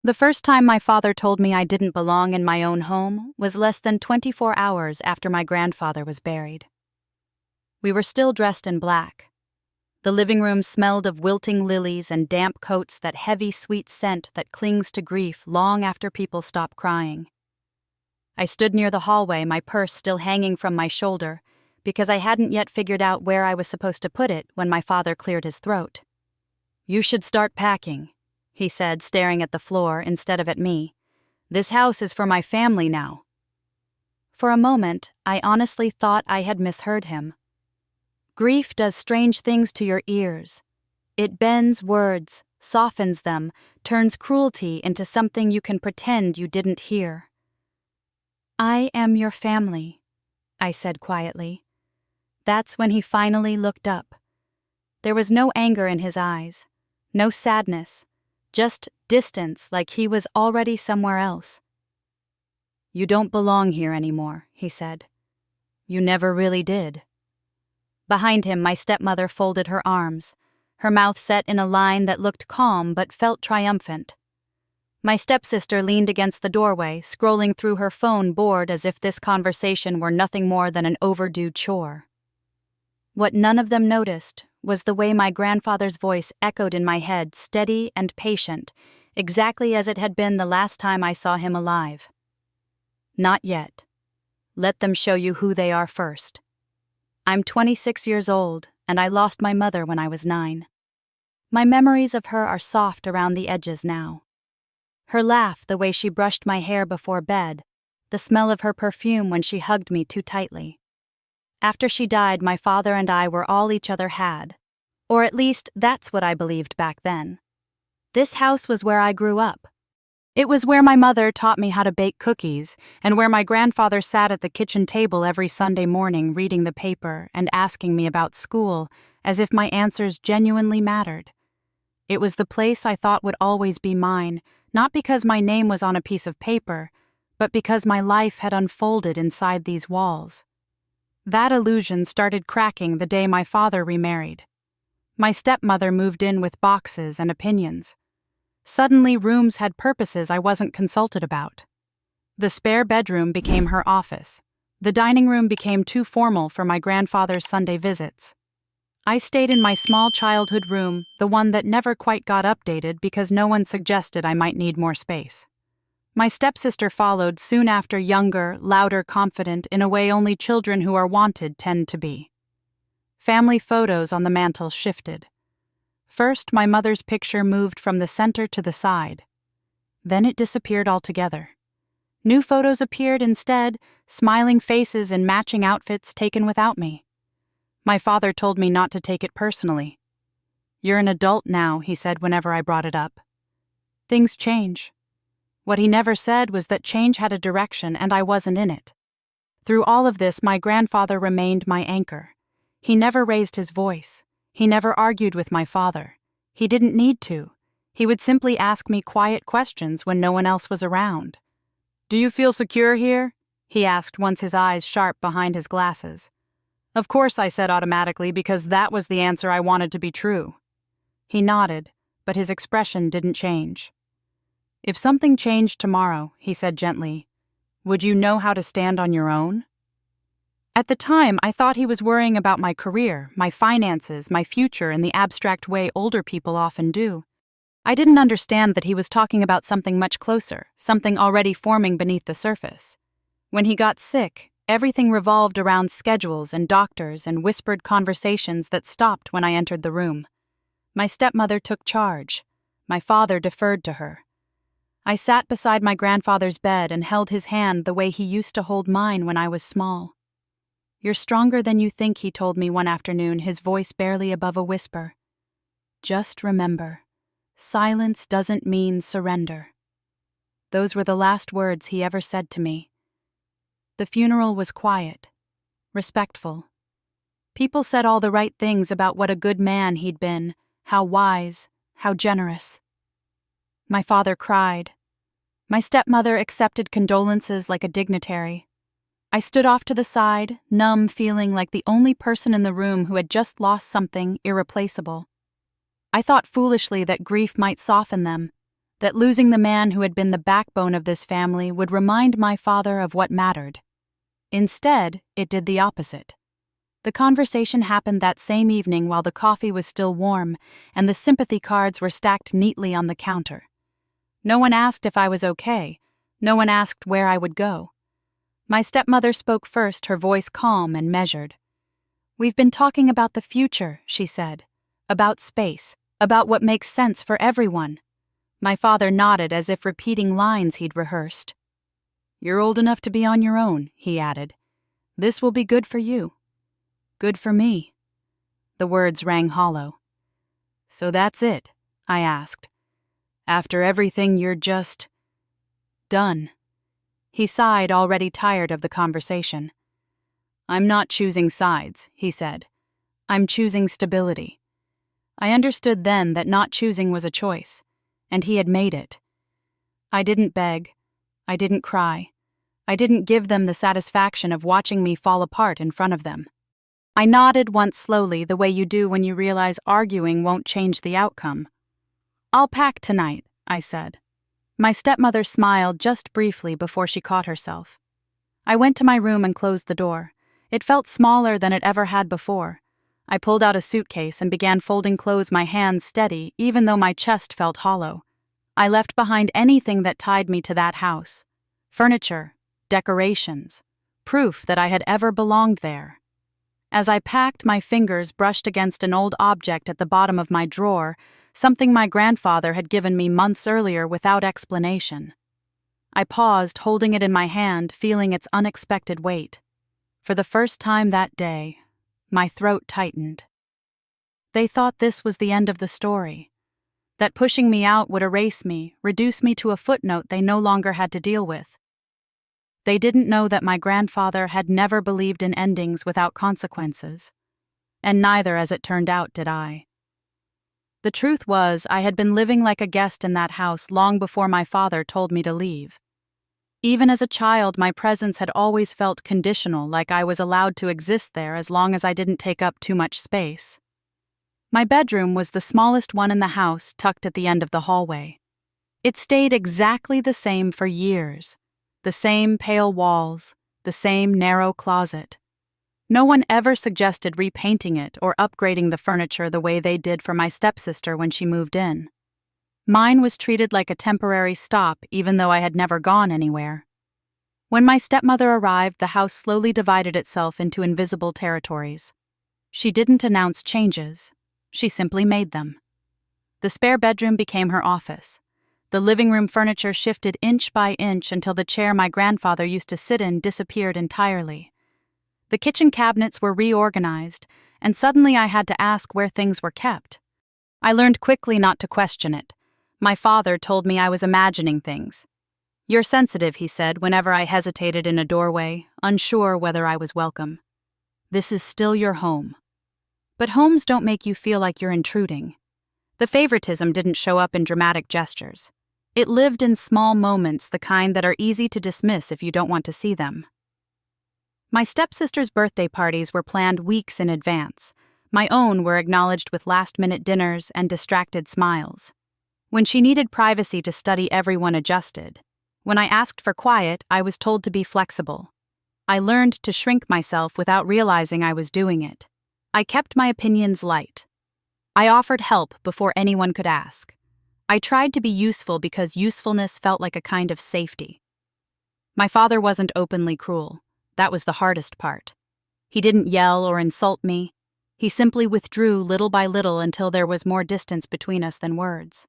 The first time my father told me I didn't belong in my own home was less than 24 hours after my grandfather was buried. We were still dressed in black. The living room smelled of wilting lilies and damp coats, that heavy, sweet scent that clings to grief long after people stop crying. I stood near the hallway, my purse still hanging from my shoulder, because I hadn't yet figured out where I was supposed to put it when my father cleared his throat. "You should start packing," he said, staring at the floor instead of at me. "This house is for my family now." For a moment, I honestly thought I had misheard him. Grief does strange things to your ears. It bends words, softens them, turns cruelty into something you can pretend you didn't hear. "I am your family," I said quietly. That's when he finally looked up. There was no anger in his eyes, no sadness, just distance, like he was already somewhere else. "You don't belong here anymore," he said. "You never really did." Behind him, my stepmother folded her arms, her mouth set in a line that looked calm but felt triumphant. My stepsister leaned against the doorway, scrolling through her phone, bored as if this conversation were nothing more than an overdue chore. What none of them noticed was the way my grandfather's voice echoed in my head, steady and patient, exactly as it had been the last time I saw him alive. "Not yet. Let them show you who they are first. I'm 26 years old, and I lost my mother when I was 9. My memories of her are soft around the edges now. Her laugh, the way she brushed my hair before bed, the smell of her perfume when she hugged me too tightly. After she died, my father and I were all each other had. Or at least, that's what I believed back then. This house was where I grew up. It was where my mother taught me how to bake cookies, and where my grandfather sat at the kitchen table every Sunday morning reading the paper and asking me about school, as if my answers genuinely mattered. It was the place I thought would always be mine, not because my name was on a piece of paper, but because my life had unfolded inside these walls. That illusion started cracking the day my father remarried. My stepmother moved in with boxes and opinions. Suddenly, rooms had purposes I wasn't consulted about. The spare bedroom became her office. The dining room became too formal for my grandfather's Sunday visits. I stayed in my small childhood room, the one that never quite got updated because no one suggested I might need more space. My stepsister followed soon after, younger, louder, confident, in a way only children who are wanted tend to be. Family photos on the mantel shifted. First, my mother's picture moved from the center to the side. Then it disappeared altogether. New photos appeared instead, smiling faces in matching outfits taken without me. My father told me not to take it personally. "You're an adult now," he said whenever I brought it up. Things change. What he never said was that change had a direction and I wasn't in it. Through all of this, my grandfather remained my anchor. He never raised his voice. He never argued with my father. He didn't need to. He would simply ask me quiet questions when no one else was around. "Do you feel secure here?" he asked, once his eyes sharp behind his glasses. Of course, I said automatically, because that was the answer I wanted to be true. He nodded, but his expression didn't change. "If something changed tomorrow," he said gently, "would you know how to stand on your own?" At the time, I thought he was worrying about my career, my finances, my future in the abstract way older people often do. I didn't understand that he was talking about something much closer, something already forming beneath the surface. When he got sick, everything revolved around schedules and doctors and whispered conversations that stopped when I entered the room. My stepmother took charge. My father deferred to her. I sat beside my grandfather's bed and held his hand the way he used to hold mine when I was small. "You're stronger than you think," he told me one afternoon, his voice barely above a whisper. "Just remember, silence doesn't mean surrender." Those were the last words he ever said to me. The funeral was quiet, respectful. People said all the right things about what a good man he'd been, how wise, how generous. My father cried. My stepmother accepted condolences like a dignitary. I stood off to the side, numb, feeling like the only person in the room who had just lost something irreplaceable. I thought foolishly that grief might soften them, that losing the man who had been the backbone of this family would remind my father of what mattered. Instead, it did the opposite. The conversation happened that same evening while the coffee was still warm and the sympathy cards were stacked neatly on the counter. No one asked if I was okay. No one asked where I would go. My stepmother spoke first, her voice calm and measured. "We've been talking about the future," she said. "About space. About what makes sense for everyone." My father nodded as if repeating lines he'd rehearsed. "You're old enough to be on your own," he added. "This will be good for you." "Good for me." The words rang hollow. "So that's it?" I asked. "After everything you're just done?" He sighed, already tired of the conversation. "I'm not choosing sides," he said. "I'm choosing stability." I understood then that not choosing was a choice, and he had made it. I didn't beg. I didn't cry. I didn't give them the satisfaction of watching me fall apart in front of them. I nodded once slowly, the way you do when you realize arguing won't change the outcome. "I'll pack tonight," I said. My stepmother smiled just briefly before she caught herself. I went to my room and closed the door. It felt smaller than it ever had before. I pulled out a suitcase and began folding clothes, my hands steady, even though my chest felt hollow. I left behind anything that tied me to that house. Furniture, decorations, proof that I had ever belonged there. As I packed, my fingers brushed against an old object at the bottom of my drawer, something my grandfather had given me months earlier without explanation. I paused, holding it in my hand, feeling its unexpected weight. For the first time that day, my throat tightened. They thought this was the end of the story, that pushing me out would erase me, reduce me to a footnote they no longer had to deal with. They didn't know that my grandfather had never believed in endings without consequences, and neither, as it turned out, did I. The truth was, I had been living like a guest in that house long before my father told me to leave. Even as a child, my presence had always felt conditional, like I was allowed to exist there as long as I didn't take up too much space. My bedroom was the smallest one in the house, tucked at the end of the hallway. It stayed exactly the same for years. The same pale walls, the same narrow closet. No one ever suggested repainting it or upgrading the furniture the way they did for my stepsister when she moved in. Mine was treated like a temporary stop, even though I had never gone anywhere. When my stepmother arrived, the house slowly divided itself into invisible territories. She didn't announce changes. She simply made them. The spare bedroom became her office. The living room furniture shifted inch by inch until the chair my grandfather used to sit in disappeared entirely. The kitchen cabinets were reorganized, and suddenly I had to ask where things were kept. I learned quickly not to question it. My father told me I was imagining things. "You're sensitive," he said whenever I hesitated in a doorway, unsure whether I was welcome. "This is still your home." But homes don't make you feel like you're intruding. The favoritism didn't show up in dramatic gestures. It lived in small moments, the kind that are easy to dismiss if you don't want to see them. My stepsister's birthday parties were planned weeks in advance. My own were acknowledged with last-minute dinners and distracted smiles. When she needed privacy to study, everyone adjusted. When I asked for quiet, I was told to be flexible. I learned to shrink myself without realizing I was doing it. I kept my opinions light. I offered help before anyone could ask. I tried to be useful because usefulness felt like a kind of safety. My father wasn't openly cruel. That was the hardest part. He didn't yell or insult me. He simply withdrew little by little until there was more distance between us than words.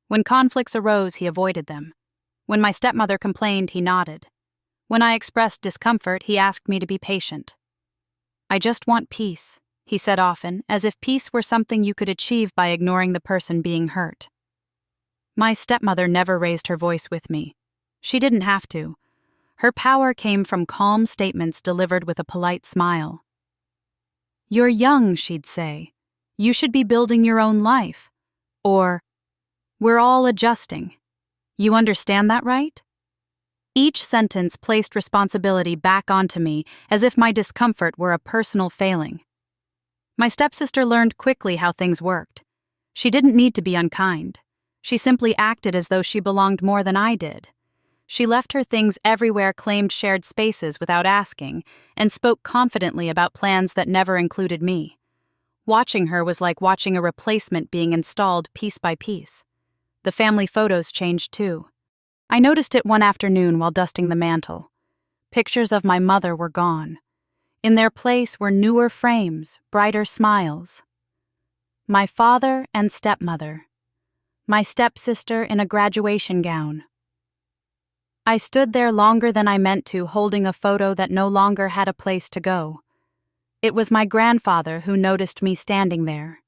When conflicts arose, he avoided them. When my stepmother complained, he nodded. When I expressed discomfort, he asked me to be patient. "I just want peace," he said often, as if peace were something you could achieve by ignoring the person being hurt. My stepmother never raised her voice with me. She didn't have to. Her power came from calm statements delivered with a polite smile. "You're young," she'd say. "You should be building your own life." Or, "We're all adjusting. You understand that, right?" Each sentence placed responsibility back onto me, as if my discomfort were a personal failing. My stepsister learned quickly how things worked. She didn't need to be unkind. She simply acted as though she belonged more than I did. She left her things everywhere, claimed shared spaces without asking, and spoke confidently about plans that never included me. Watching her was like watching a replacement being installed piece by piece. The family photos changed too. I noticed it one afternoon while dusting the mantel. Pictures of my mother were gone. In their place were newer frames, brighter smiles. My father and stepmother. My stepsister in a graduation gown. I stood there longer than I meant to, holding a photo that no longer had a place to go. It was my grandfather who noticed me standing there.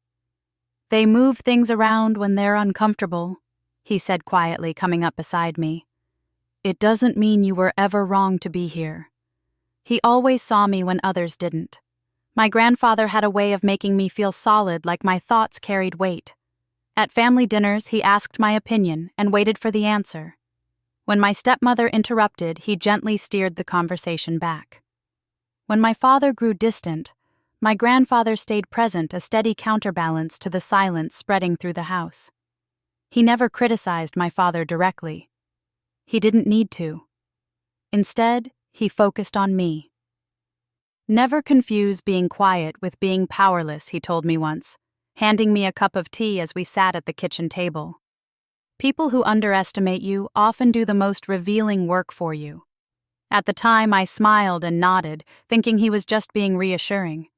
"They move things around when they're uncomfortable," he said quietly, coming up beside me. "It doesn't mean you were ever wrong to be here." He always saw me when others didn't. My grandfather had a way of making me feel solid, like my thoughts carried weight. At family dinners, he asked my opinion and waited for the answer. When my stepmother interrupted, he gently steered the conversation back. When my father grew distant, my grandfather stayed present, a steady counterbalance to the silence spreading through the house. He never criticized my father directly. He didn't need to. Instead, he focused on me. "Never confuse being quiet with being powerless," he told me once, handing me a cup of tea as we sat at the kitchen table. "People who underestimate you often do the most revealing work for you." At the time, I smiled and nodded, thinking he was just being reassuring.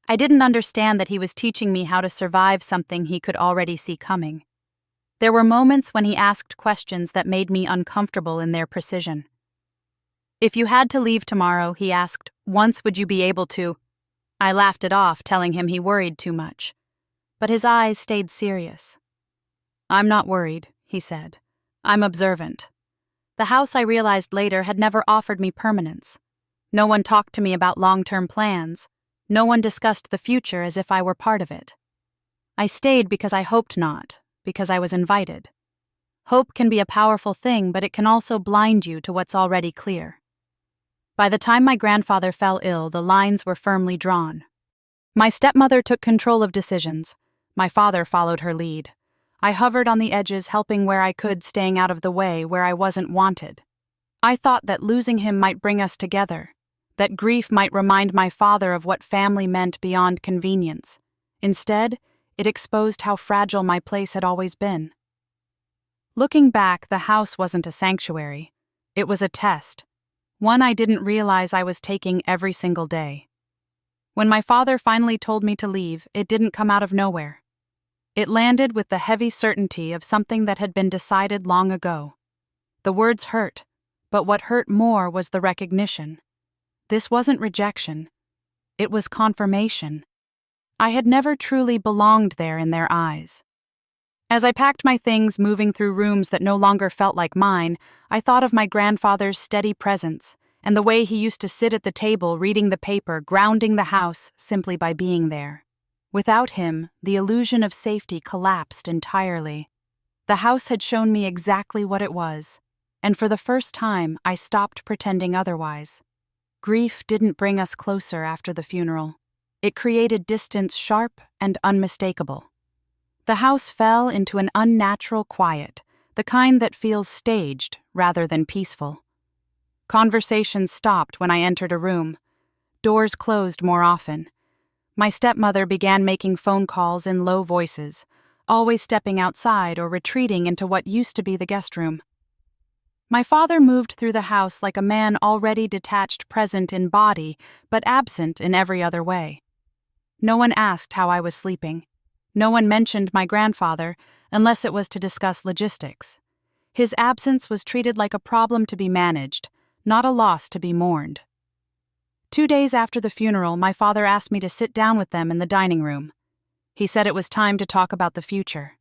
I didn't understand that he was teaching me how to survive something he could already see coming. There were moments when he asked questions that made me uncomfortable in their precision. "If you had to leave tomorrow," he asked, "once would you be able to?" I laughed it off, telling him he worried too much. But his eyes stayed serious. "I'm not worried," he said. "I'm observant." The house, I realized later, had never offered me permanence. No one talked to me about long-term plans. No one discussed the future as if I were part of it. I stayed because I hoped not, because I was invited. Hope can be a powerful thing, but it can also blind you to what's already clear. By the time my grandfather fell ill, the lines were firmly drawn. My stepmother took control of decisions. My father followed her lead. I hovered on the edges, helping where I could, staying out of the way where I wasn't wanted. I thought that losing him might bring us together, that grief might remind my father of what family meant beyond convenience. Instead, it exposed how fragile my place had always been. Looking back, the house wasn't a sanctuary. It was a test, one I didn't realize I was taking every single day. When my father finally told me to leave, it didn't come out of nowhere. It landed with the heavy certainty of something that had been decided long ago. The words hurt, but what hurt more was the recognition. This wasn't rejection. It was confirmation. I had never truly belonged there in their eyes. As I packed my things, moving through rooms that no longer felt like mine, I thought of my grandfather's steady presence and the way he used to sit at the table reading the paper, grounding the house simply by being there. Without him, the illusion of safety collapsed entirely. The house had shown me exactly what it was, and for the first time, I stopped pretending otherwise. Grief didn't bring us closer after the funeral. It created distance sharp and unmistakable. The house fell into an unnatural quiet, the kind that feels staged rather than peaceful. Conversations stopped when I entered a room. Doors closed more often. My stepmother began making phone calls in low voices, always stepping outside or retreating into what used to be the guest room. My father moved through the house like a man already detached, present in body, but absent in every other way. No one asked how I was sleeping. No one mentioned my grandfather, unless it was to discuss logistics. His absence was treated like a problem to be managed, not a loss to be mourned. 2 days after the funeral, my father asked me to sit down with them in the dining room. He said it was time to talk about the future.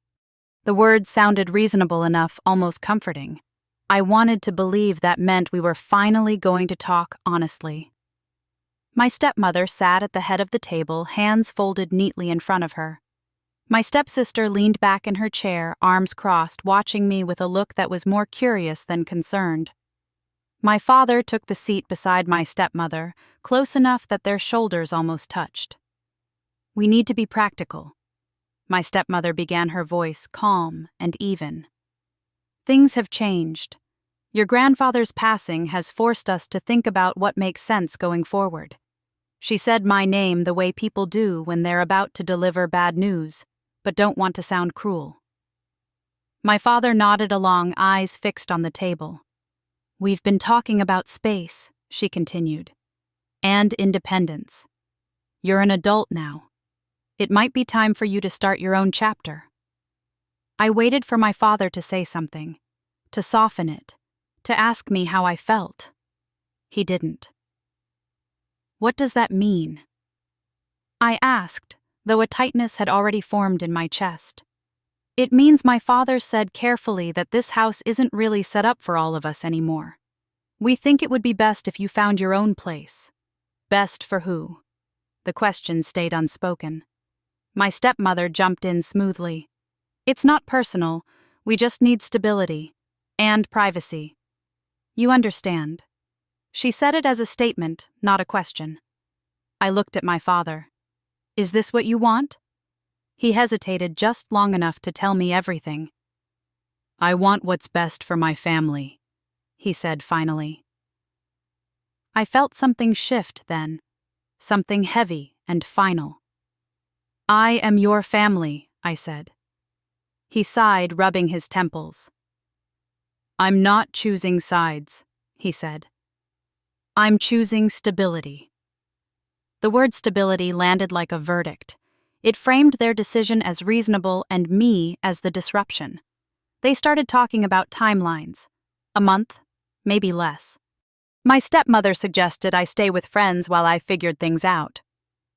The words sounded reasonable enough, almost comforting. I wanted to believe that meant we were finally going to talk honestly. My stepmother sat at the head of the table, hands folded neatly in front of her. My stepsister leaned back in her chair, arms crossed, watching me with a look that was more curious than concerned. My father took the seat beside my stepmother, close enough that their shoulders almost touched. "We need to be practical." My stepmother began, her voice calm and even. Things have changed. Your grandfather's passing has forced us to think about what makes sense going forward. She said my name the way people do when they're about to deliver bad news, but don't want to sound cruel. My father nodded along, eyes fixed on the table. We've been talking about space, she continued, and independence. You're an adult now. It might be time for you to start your own chapter. I waited for my father to say something, to soften it, to ask me how I felt. He didn't. What does that mean? I asked, though a tightness had already formed in my chest. It means my father said carefully that this house isn't really set up for all of us anymore. We think it would be best if you found your own place. Best for who? The question stayed unspoken. My stepmother jumped in smoothly. It's not personal, we just need stability. And privacy. You understand. She said it as a statement, not a question. I looked at my father. Is this what you want? He hesitated just long enough to tell me everything. I want what's best for my family, he said finally. I felt something shift then, something heavy and final. I am your family, I said. He sighed, rubbing his temples. I'm not choosing sides, he said. I'm choosing stability. The word stability landed like a verdict. It framed their decision as reasonable and me as the disruption. They started talking about timelines. A month, maybe less. My stepmother suggested I stay with friends while I figured things out.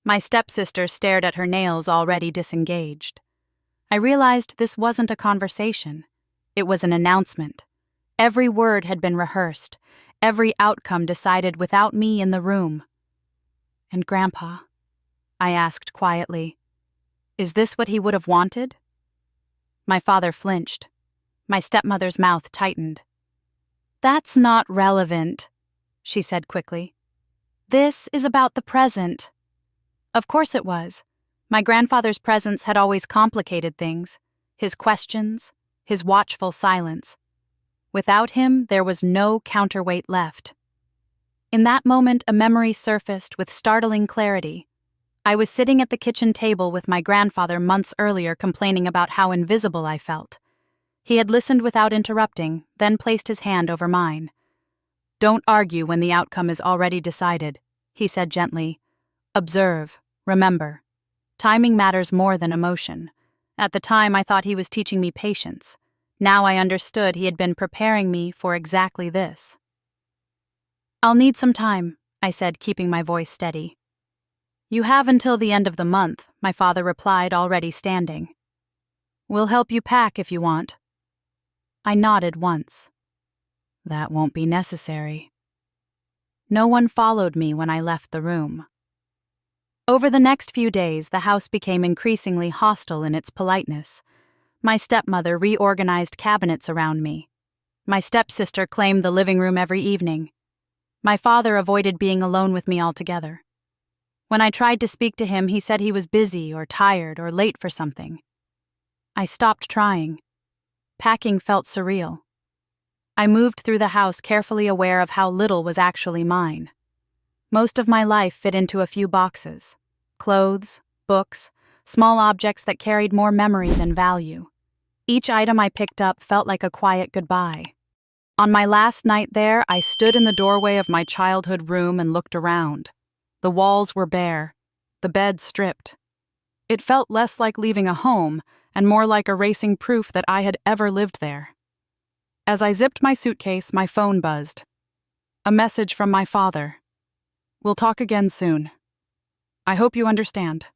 My stepsister stared at her nails, already disengaged. I realized this wasn't a conversation. It was an announcement. Every word had been rehearsed, every outcome decided without me in the room. And Grandpa? I asked quietly. Is this what he would have wanted? My father flinched. My stepmother's mouth tightened. That's not relevant, she said quickly. This is about the present. Of course it was. My grandfather's presence had always complicated things. His questions, his watchful silence. Without him, there was no counterweight left. In that moment, a memory surfaced with startling clarity. I was sitting at the kitchen table with my grandfather months earlier, complaining about how invisible I felt. He had listened without interrupting, then placed his hand over mine. Don't argue when the outcome is already decided, he said gently. Observe, remember. Timing matters more than emotion. At the time, I thought he was teaching me patience. Now I understood he had been preparing me for exactly this. I'll need some time, I said, keeping my voice steady. You have until the end of the month, my father replied, already standing. We'll help you pack if you want. I nodded once. That won't be necessary. No one followed me when I left the room. Over the next few days, the house became increasingly hostile in its politeness. My stepmother reorganized cabinets around me. My stepsister claimed the living room every evening. My father avoided being alone with me altogether. When I tried to speak to him, he said he was busy or tired or late for something. I stopped trying. Packing felt surreal. I moved through the house, carefully aware of how little was actually mine. Most of my life fit into a few boxes. Clothes, books, small objects that carried more memory than value. Each item I picked up felt like a quiet goodbye. On my last night there, I stood in the doorway of my childhood room and looked around. The walls were bare, the bed stripped. It felt less like leaving a home and more like erasing proof that I had ever lived there. As I zipped my suitcase, my phone buzzed. A message from my father. We'll talk again soon. I hope you understand.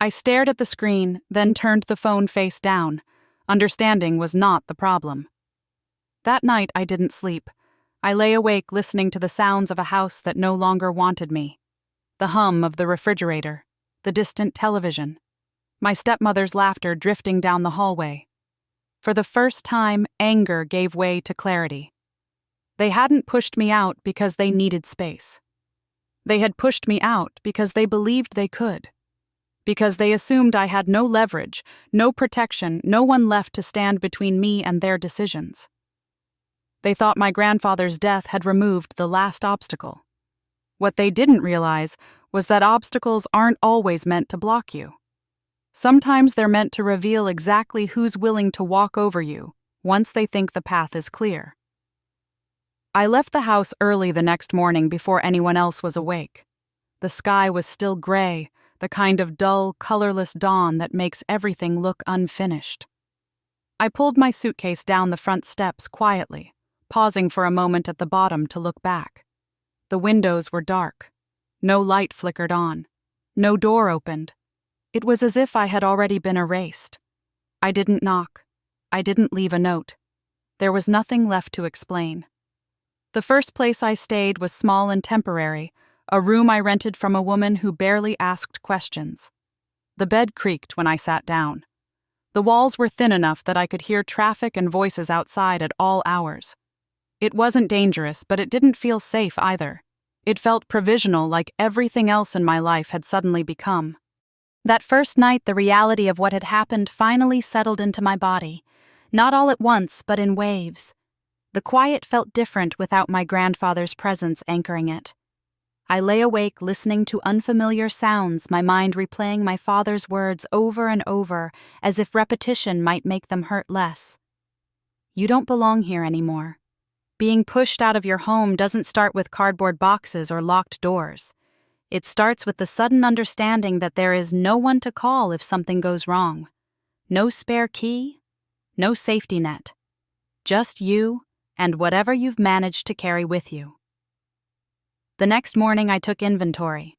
I stared at the screen, then turned the phone face down. Understanding was not the problem. That night I didn't sleep. I lay awake listening to the sounds of a house that no longer wanted me. The hum of the refrigerator, the distant television, my stepmother's laughter drifting down the hallway. For the first time, anger gave way to clarity. They hadn't pushed me out because they needed space. They had pushed me out because they believed they could. because they assumed I had no leverage, no protection, no one left to stand between me and their decisions. They thought my grandfather's death had removed the last obstacle. What they didn't realize was that obstacles aren't always meant to block you. Sometimes they're meant to reveal exactly who's willing to walk over you once they think the path is clear. I left the house early the next morning before anyone else was awake. The sky was still gray, the kind of dull, colorless dawn that makes everything look unfinished. I pulled my suitcase down the front steps quietly, pausing for a moment at the bottom to look back. The windows were dark. No light flickered on. No door opened. It was as if I had already been erased. I didn't knock. I didn't leave a note. There was nothing left to explain. The first place I stayed was small and temporary, a room I rented from a woman who barely asked questions. The bed creaked when I sat down. The walls were thin enough that I could hear traffic and voices outside at all hours. It wasn't dangerous, but it didn't feel safe either. It felt provisional, like everything else in my life had suddenly become. That first night, the reality of what had happened finally settled into my body. Not all at once, but in waves. The quiet felt different without my grandfather's presence anchoring it. I lay awake listening to unfamiliar sounds, my mind replaying my father's words over and over, as if repetition might make them hurt less. You don't belong here anymore. Being pushed out of your home doesn't start with cardboard boxes or locked doors. It starts with the sudden understanding that there is no one to call if something goes wrong. No spare key, no safety net. Just you and whatever you've managed to carry with you. The next morning I took inventory.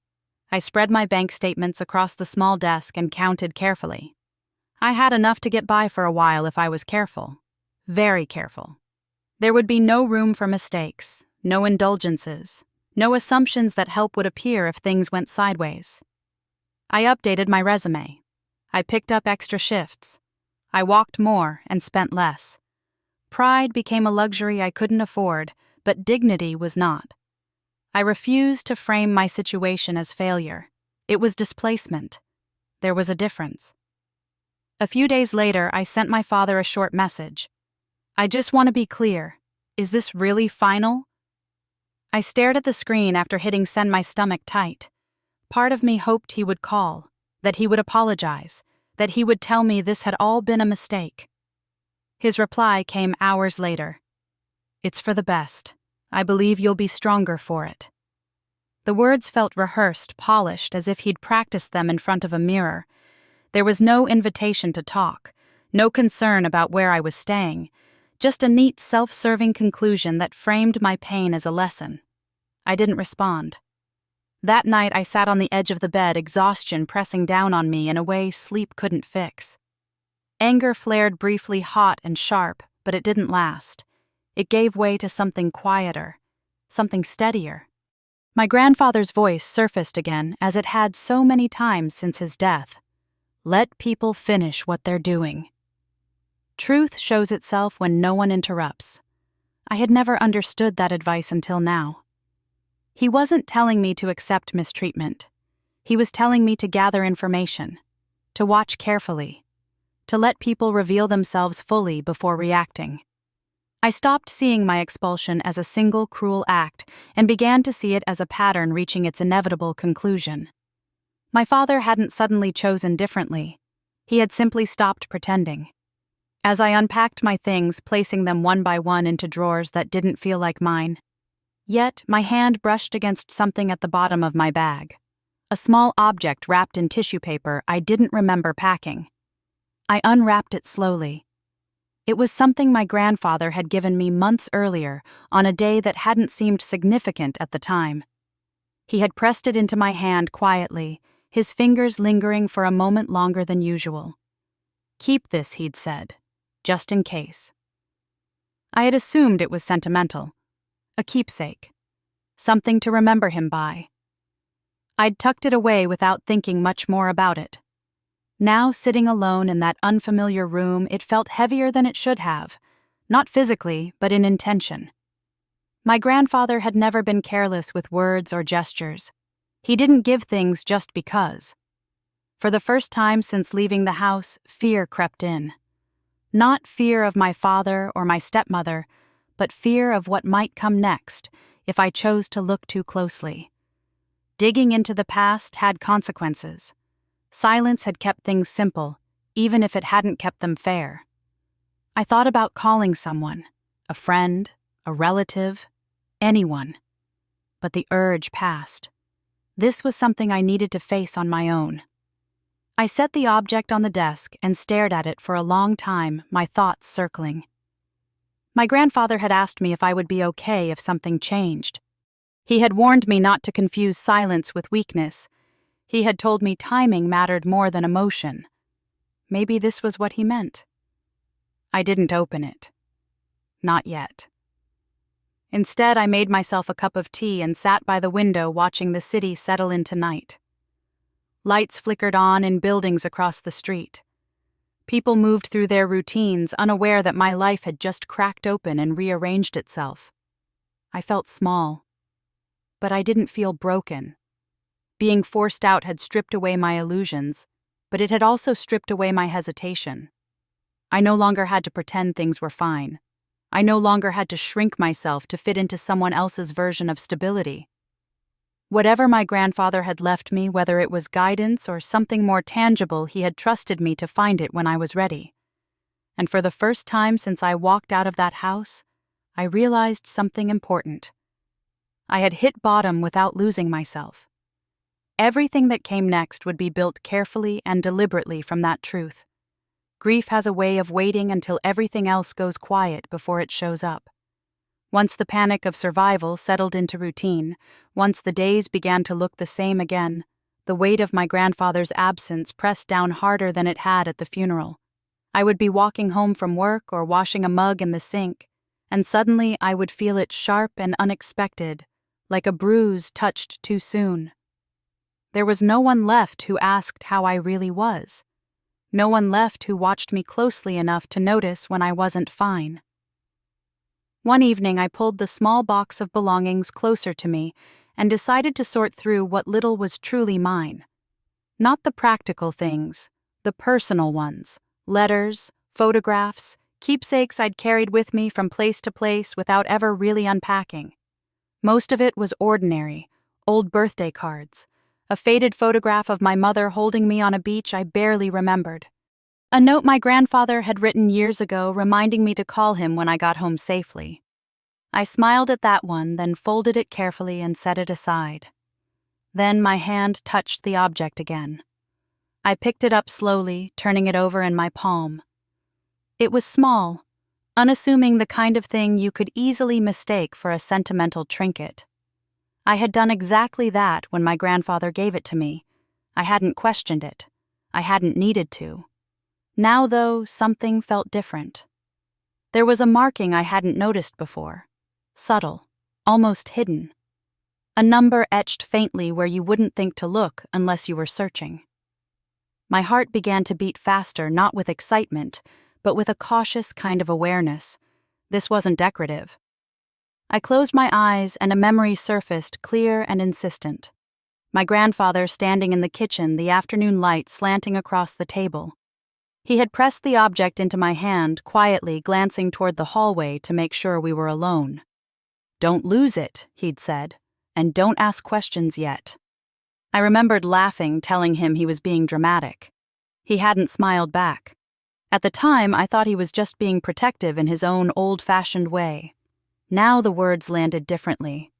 I spread my bank statements across the small desk and counted carefully. I had enough to get by for a while if I was careful. Very careful. There would be no room for mistakes, no indulgences, no assumptions that help would appear if things went sideways. I updated my resume. I picked up extra shifts. I walked more and spent less. Pride became a luxury I couldn't afford, but dignity was not. I refused to frame my situation as failure. It was displacement. There was a difference. A few days later, I sent my father a short message. I just want to be clear. Is this really final? I stared at the screen after hitting send, my stomach tight. Part of me hoped he would call, that he would apologize, that he would tell me this had all been a mistake. His reply came hours later. It's for the best. I believe you'll be stronger for it. The words felt rehearsed, polished, as if he'd practiced them in front of a mirror. There was no invitation to talk, no concern about where I was staying, just a neat, self-serving conclusion that framed my pain as a lesson. I didn't respond. That night I sat on the edge of the bed, exhaustion pressing down on me in a way sleep couldn't fix. Anger flared briefly, hot and sharp, but it didn't last. It gave way to something quieter, something steadier. My grandfather's voice surfaced again, as it had so many times since his death. Let people finish what they're doing. Truth shows itself when no one interrupts. I had never understood that advice until now. He wasn't telling me to accept mistreatment. He was telling me to gather information, to watch carefully, to let people reveal themselves fully before reacting. I stopped seeing my expulsion as a single cruel act and began to see it as a pattern reaching its inevitable conclusion. My father hadn't suddenly chosen differently. He had simply stopped pretending. As I unpacked my things, placing them one by one into drawers that didn't feel like mine, yet my hand brushed against something at the bottom of my bag, a small object wrapped in tissue paper I didn't remember packing. I unwrapped it slowly. It was something my grandfather had given me months earlier on a day that hadn't seemed significant at the time. He had pressed it into my hand quietly, his fingers lingering for a moment longer than usual. Keep this, he'd said, just in case. I had assumed it was sentimental, a keepsake, something to remember him by. I'd tucked it away without thinking much more about it. Now, sitting alone in that unfamiliar room, it felt heavier than it should have, not physically, but in intention. My grandfather had never been careless with words or gestures. He didn't give things just because. For the first time since leaving the house, fear crept in. Not fear of my father or my stepmother, but fear of what might come next if I chose to look too closely. Digging into the past had consequences. Silence had kept things simple, even if it hadn't kept them fair. I thought about calling someone, a friend, a relative, anyone. But the urge passed. This was something I needed to face on my own. I set the object on the desk and stared at it for a long time, my thoughts circling. My grandfather had asked me if I would be okay if something changed. He had warned me not to confuse silence with weakness. He had told me timing mattered more than emotion. Maybe this was what he meant. I didn't open it. Not yet. Instead, I made myself a cup of tea and sat by the window watching the city settle into night. Lights flickered on in buildings across the street. People moved through their routines, unaware that my life had just cracked open and rearranged itself. I felt small. But I didn't feel broken. Being forced out had stripped away my illusions, but it had also stripped away my hesitation. I no longer had to pretend things were fine. I no longer had to shrink myself to fit into someone else's version of stability. Whatever my grandfather had left me, whether it was guidance or something more tangible, he had trusted me to find it when I was ready. And for the first time since I walked out of that house, I realized something important. I had hit bottom without losing myself. Everything that came next would be built carefully and deliberately from that truth. Grief has a way of waiting until everything else goes quiet before it shows up. Once the panic of survival settled into routine, once the days began to look the same again, the weight of my grandfather's absence pressed down harder than it had at the funeral. I would be walking home from work or washing a mug in the sink, and suddenly I would feel it sharp and unexpected, like a bruise touched too soon. There was no one left who asked how I really was. No one left who watched me closely enough to notice when I wasn't fine. One evening I pulled the small box of belongings closer to me and decided to sort through what little was truly mine. Not the practical things, the personal ones, letters, photographs, keepsakes I'd carried with me from place to place without ever really unpacking. Most of it was ordinary, old birthday cards, a faded photograph of my mother holding me on a beach I barely remembered. A note my grandfather had written years ago reminding me to call him when I got home safely. I smiled at that one, then folded it carefully and set it aside. Then my hand touched the object again. I picked it up slowly, turning it over in my palm. It was small, unassuming, the kind of thing you could easily mistake for a sentimental trinket. I had done exactly that when my grandfather gave it to me. I hadn't questioned it. I hadn't needed to. Now, though, something felt different. There was a marking I hadn't noticed before. Subtle, almost hidden. A number etched faintly where you wouldn't think to look unless you were searching. My heart began to beat faster, not with excitement, but with a cautious kind of awareness. This wasn't decorative. I closed my eyes and a memory surfaced, clear and insistent. My grandfather standing in the kitchen, the afternoon light slanting across the table. He had pressed the object into my hand, quietly glancing toward the hallway to make sure we were alone. "Don't lose it," he'd said, "and don't ask questions yet." I remembered laughing, telling him he was being dramatic. He hadn't smiled back. At the time, I thought he was just being protective in his own old-fashioned way. Now the words landed differently.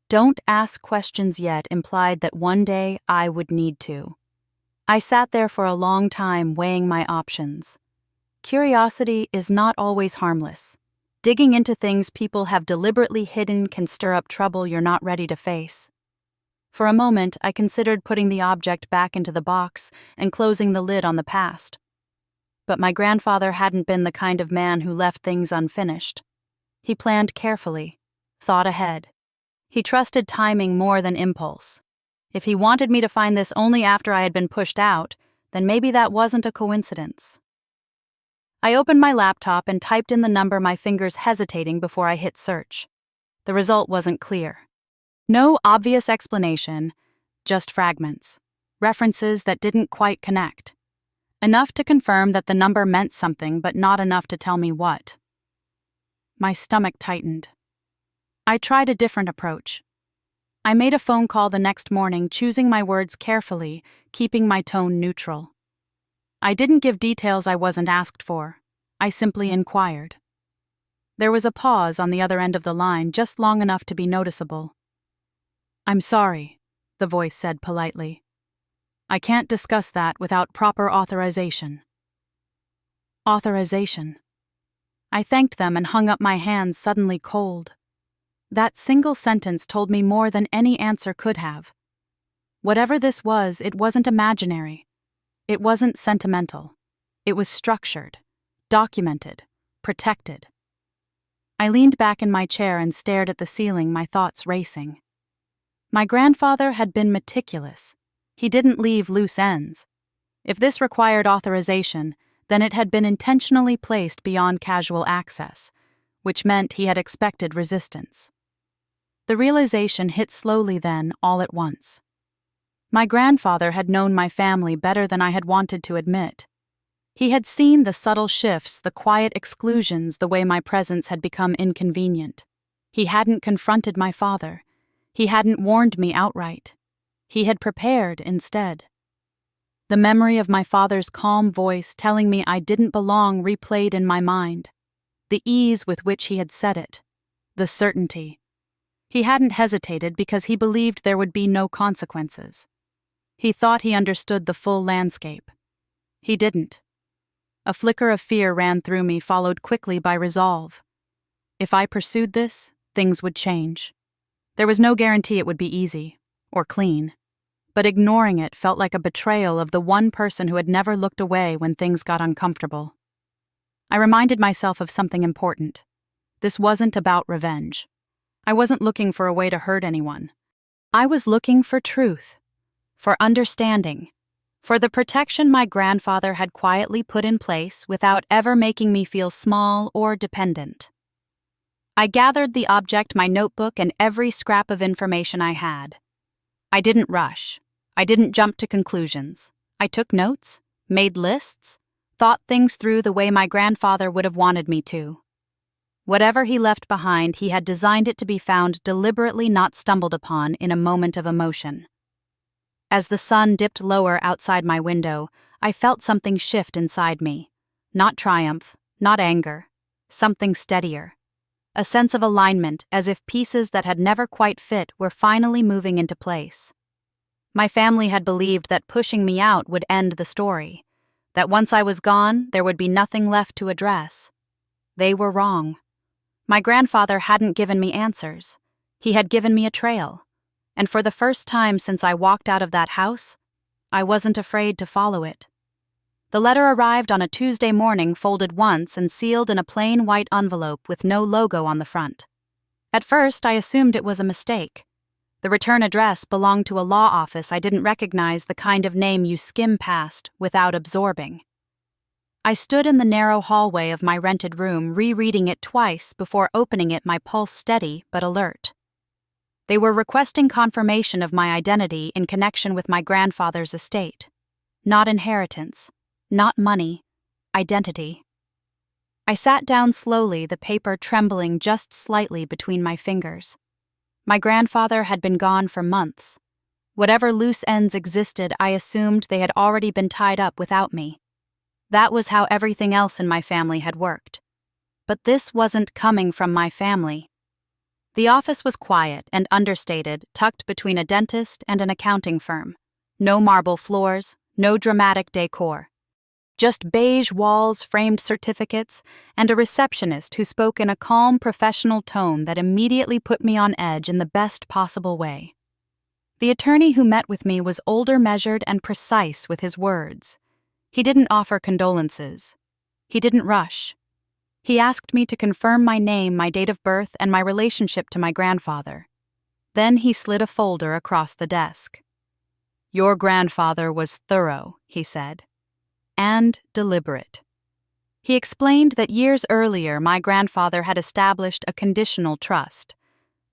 "Don't ask questions yet" implied that one day I would need to. I sat there for a long time, weighing my options. Curiosity is not always harmless. Digging into things people have deliberately hidden can stir up trouble you're not ready to face. For a moment, I considered putting the object back into the box and closing the lid on the past. But my grandfather hadn't been the kind of man who left things unfinished. He planned carefully, thought ahead. He trusted timing more than impulse. If he wanted me to find this only after I had been pushed out, then maybe that wasn't a coincidence. I opened my laptop and typed in the number, my fingers hesitating before I hit search. The result wasn't clear. No obvious explanation, just fragments. references that didn't quite connect. Enough to confirm that the number meant something, but not enough to tell me what. My stomach tightened. I tried a different approach. I made a phone call the next morning, choosing my words carefully, keeping my tone neutral. I didn't give details I wasn't asked for. I simply inquired. There was a pause on the other end of the line, just long enough to be noticeable. "I'm sorry," the voice said politely. "I can't discuss that without proper authorization." Authorization. I thanked them and hung up my hands, suddenly cold. That single sentence told me more than any answer could have. Whatever this was, it wasn't imaginary. It wasn't sentimental. It was structured, documented, protected. I leaned back in my chair and stared at the ceiling, my thoughts racing. My grandfather had been meticulous. He didn't leave loose ends. If this required authorization, then it had been intentionally placed beyond casual access, which meant he had expected resistance. The realization hit slowly then, all at once. My grandfather had known my family better than I had wanted to admit. He had seen the subtle shifts, the quiet exclusions, the way my presence had become inconvenient. He hadn't confronted my father. He hadn't warned me outright. He had prepared instead. The memory of my father's calm voice telling me I didn't belong replayed in my mind. The ease with which he had said it. The certainty. He hadn't hesitated because he believed there would be no consequences. He thought he understood the full landscape. He didn't. A flicker of fear ran through me, followed quickly by resolve. If I pursued this, things would change. There was no guarantee it would be easy, or clean. But ignoring it felt like a betrayal of the one person who had never looked away when things got uncomfortable. I reminded myself of something important. This wasn't about revenge. I wasn't looking for a way to hurt anyone. I was looking for truth, for understanding, for the protection my grandfather had quietly put in place without ever making me feel small or dependent. I gathered the object, my notebook, and every scrap of information I had. I didn't rush. I didn't jump to conclusions. I took notes, made lists, thought things through the way my grandfather would have wanted me to. Whatever he left behind, he had designed it to be found deliberately, not stumbled upon in a moment of emotion. As the sun dipped lower outside my window, I felt something shift inside me. Not triumph, not anger, something steadier. A sense of alignment, as if pieces that had never quite fit were finally moving into place. My family had believed that pushing me out would end the story, that once I was gone, there would be nothing left to address. They were wrong. My grandfather hadn't given me answers. He had given me a trail. And for the first time since I walked out of that house, I wasn't afraid to follow it. The letter arrived on a Tuesday morning, folded once and sealed in a plain white envelope with no logo on the front. At first, I assumed it was a mistake. The return address belonged to a law office I didn't recognize, the kind of name you skim past without absorbing. I stood in the narrow hallway of my rented room, rereading it twice before opening it, my pulse steady but alert. They were requesting confirmation of my identity in connection with my grandfather's estate. Not inheritance, not money, identity. I sat down slowly, the paper trembling just slightly between my fingers. My grandfather had been gone for months. Whatever loose ends existed, I assumed they had already been tied up without me. That was how everything else in my family had worked. But this wasn't coming from my family. The office was quiet and understated, tucked between a dentist and an accounting firm. No marble floors, no dramatic decor. Just beige walls, framed certificates, and a receptionist who spoke in a calm, professional tone that immediately put me on edge in the best possible way. The attorney who met with me was older, measured, and precise with his words. He didn't offer condolences. He didn't rush. He asked me to confirm my name, my date of birth, and my relationship to my grandfather. Then he slid a folder across the desk. "Your grandfather was thorough," he said, "and deliberate." He explained that years earlier my grandfather had established a conditional trust,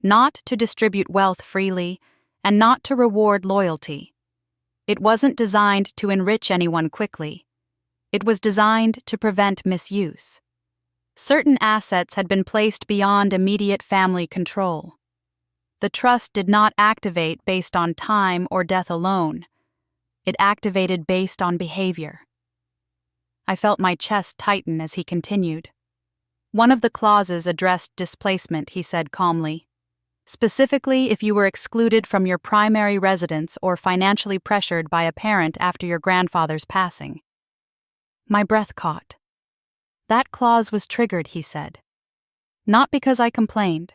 not to distribute wealth freely and not to reward loyalty. It wasn't designed to enrich anyone quickly. It was designed to prevent misuse. Certain assets had been placed beyond immediate family control. The trust did not activate based on time or death alone. It activated based on behavior. I felt my chest tighten as he continued. One of the clauses addressed displacement, he said calmly. Specifically, if you were excluded from your primary residence or financially pressured by a parent after your grandfather's passing. My breath caught. That clause was triggered, he said. Not because I complained.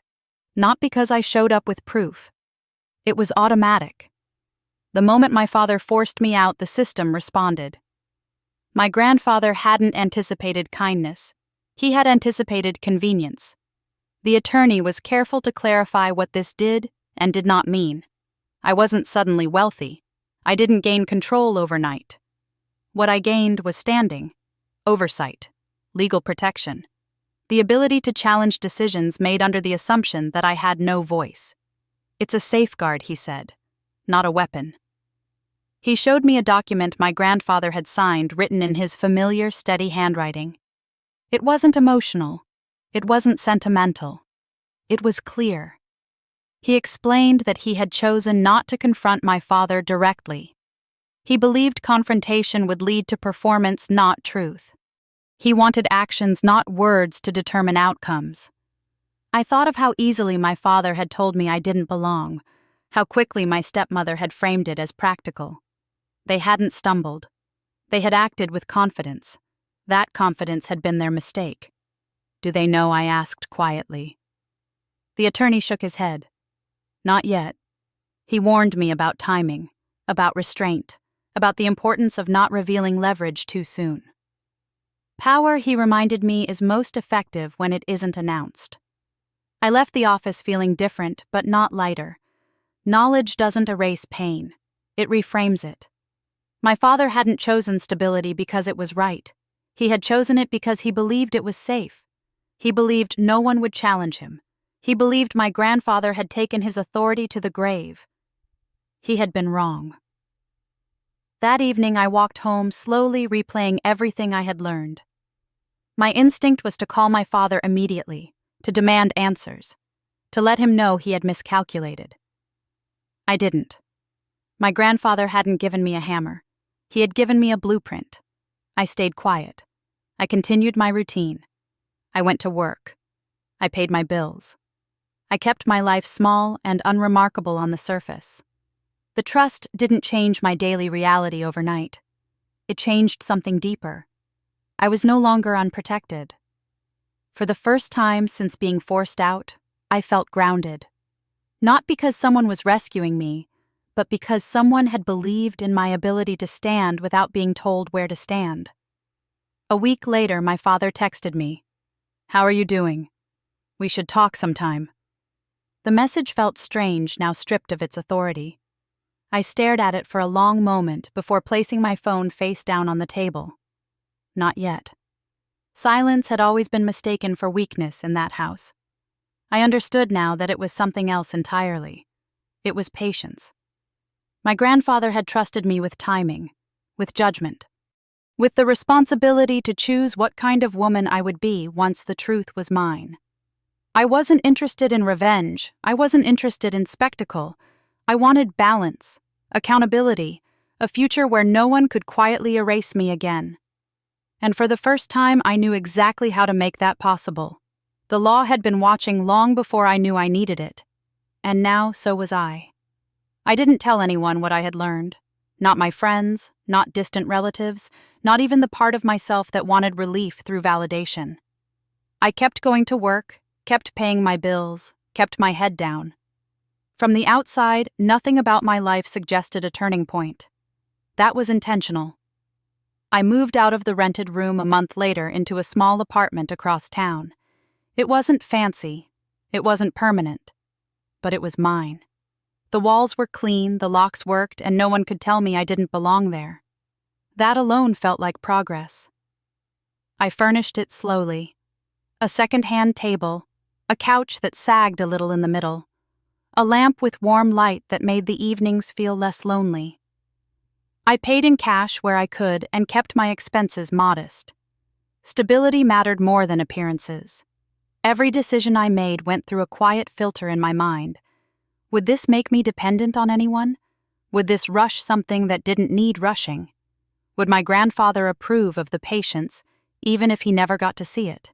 Not because I showed up with proof. It was automatic. The moment my father forced me out, the system responded. My grandfather hadn't anticipated kindness. He had anticipated convenience. The attorney was careful to clarify what this did and did not mean. I wasn't suddenly wealthy. I didn't gain control overnight. What I gained was standing, oversight, legal protection, the ability to challenge decisions made under the assumption that I had no voice. It's a safeguard, he said, not a weapon. He showed me a document my grandfather had signed, written in his familiar, steady handwriting. It wasn't emotional. It wasn't sentimental. It was clear. He explained that he had chosen not to confront my father directly. He believed confrontation would lead to performance, not truth. He wanted actions, not words, to determine outcomes. I thought of how easily my father had told me I didn't belong, how quickly my stepmother had framed it as practical. They hadn't stumbled. They had acted with confidence. That confidence had been their mistake. Do they know? I asked quietly. The attorney shook his head. Not yet. He warned me about timing, about restraint, about the importance of not revealing leverage too soon. Power, he reminded me, is most effective when it isn't announced. I left the office feeling different, but not lighter. Knowledge doesn't erase pain. It reframes it. My father hadn't chosen stability because it was right. He had chosen it because he believed it was safe. He believed no one would challenge him. He believed my grandfather had taken his authority to the grave. He had been wrong. That evening I walked home, slowly replaying everything I had learned. My instinct was to call my father immediately, to demand answers, to let him know he had miscalculated. I didn't. My grandfather hadn't given me a hammer. He had given me a blueprint. I stayed quiet. I continued my routine. I went to work. I paid my bills. I kept my life small and unremarkable on the surface. The trust didn't change my daily reality overnight. It changed something deeper. I was no longer unprotected. For the first time since being forced out, I felt grounded. Not because someone was rescuing me, but because someone had believed in my ability to stand without being told where to stand. A week later, my father texted me, "How are you doing? We should talk sometime." The message felt strange, now stripped of its authority. I stared at it for a long moment before placing my phone face down on the table. Not yet. Silence had always been mistaken for weakness in that house. I understood now that it was something else entirely. It was patience. My grandfather had trusted me with timing, with judgment, with the responsibility to choose what kind of woman I would be once the truth was mine. I wasn't interested in revenge. I wasn't interested in spectacle. I wanted balance, accountability, a future where no one could quietly erase me again. And for the first time, I knew exactly how to make that possible. The law had been watching long before I knew I needed it. And now, so was I. I didn't tell anyone what I had learned. Not my friends, not distant relatives, not even the part of myself that wanted relief through validation. I kept going to work, kept paying my bills, kept my head down. From the outside, nothing about my life suggested a turning point. That was intentional. I moved out of the rented room a month later into a small apartment across town. It wasn't fancy. It wasn't permanent. But it was mine. The walls were clean, the locks worked, and no one could tell me I didn't belong there. That alone felt like progress. I furnished it slowly. A second-hand table, a couch that sagged a little in the middle, a lamp with warm light that made the evenings feel less lonely. I paid in cash where I could and kept my expenses modest. Stability mattered more than appearances. Every decision I made went through a quiet filter in my mind. Would this make me dependent on anyone? Would this rush something that didn't need rushing? Would my grandfather approve of the patience, even if he never got to see it?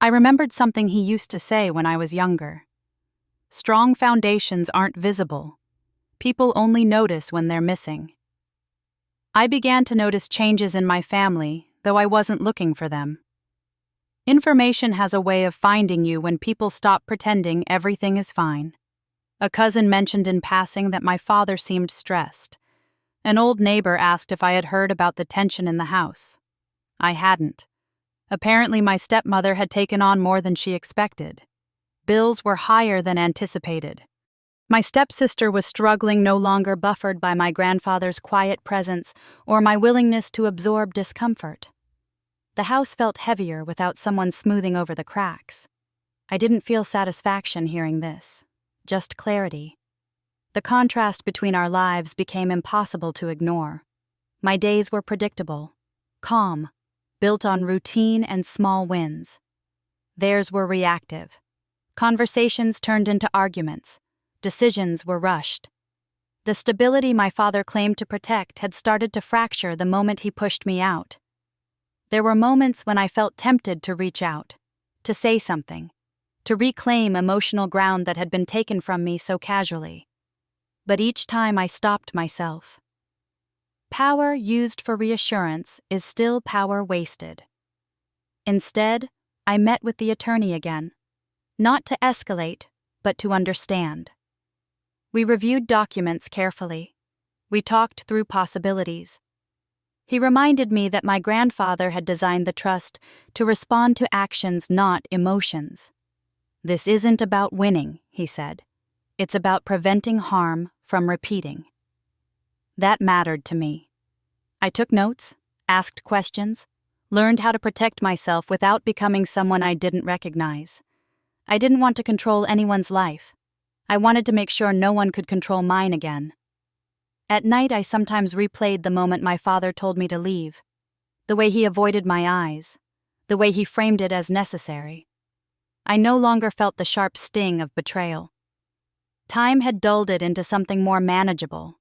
I remembered something he used to say when I was younger. Strong foundations aren't visible. People only notice when they're missing. I began to notice changes in my family, though I wasn't looking for them. Information has a way of finding you when people stop pretending everything is fine. A cousin mentioned in passing that my father seemed stressed. An old neighbor asked if I had heard about the tension in the house. I hadn't. Apparently, my stepmother had taken on more than she expected. Bills were higher than anticipated. My stepsister was struggling, no longer buffered by my grandfather's quiet presence or my willingness to absorb discomfort. The house felt heavier without someone smoothing over the cracks. I didn't feel satisfaction hearing this, just clarity. The contrast between our lives became impossible to ignore. My days were predictable, calm, built on routine and small wins. Theirs were reactive. Conversations turned into arguments. Decisions were rushed. The stability my father claimed to protect had started to fracture the moment he pushed me out. There were moments when I felt tempted to reach out, to say something, to reclaim emotional ground that had been taken from me so casually. But each time I stopped myself. Power used for reassurance is still power wasted. Instead, I met with the attorney again, not to escalate, but to understand. We reviewed documents carefully. We talked through possibilities. He reminded me that my grandfather had designed the trust to respond to actions, not emotions. This isn't about winning, he said. It's about preventing harm from repeating. That mattered to me. I took notes, asked questions, learned how to protect myself without becoming someone I didn't recognize. I didn't want to control anyone's life. I wanted to make sure no one could control mine again. At night, I sometimes replayed the moment my father told me to leave, the way he avoided my eyes, the way he framed it as necessary. I no longer felt the sharp sting of betrayal. Time had dulled it into something more manageable.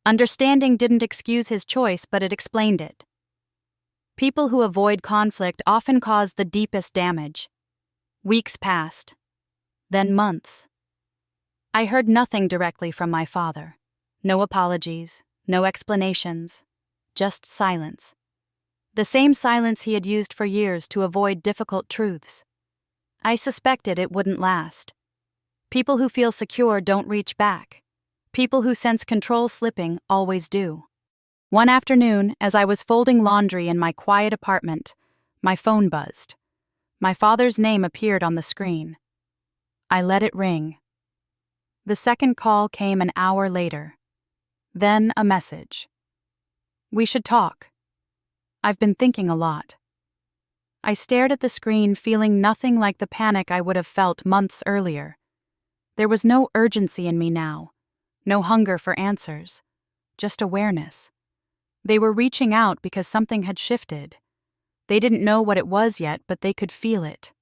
Understanding didn't excuse his choice, but it explained it. People who avoid conflict often cause the deepest damage. Weeks passed, then months. I heard nothing directly from my father. No apologies, no explanations, just silence. The same silence he had used for years to avoid difficult truths. I suspected it wouldn't last. People who feel secure don't reach back. People who sense control slipping always do. One afternoon, as I was folding laundry in my quiet apartment, my phone buzzed. My father's name appeared on the screen. I let it ring. The second call came an hour later. Then a message. We should talk. I've been thinking a lot. I stared at the screen, feeling nothing like the panic I would have felt months earlier. There was no urgency in me now, no hunger for answers, just awareness. They were reaching out because something had shifted. They didn't know what it was yet, but they could feel it.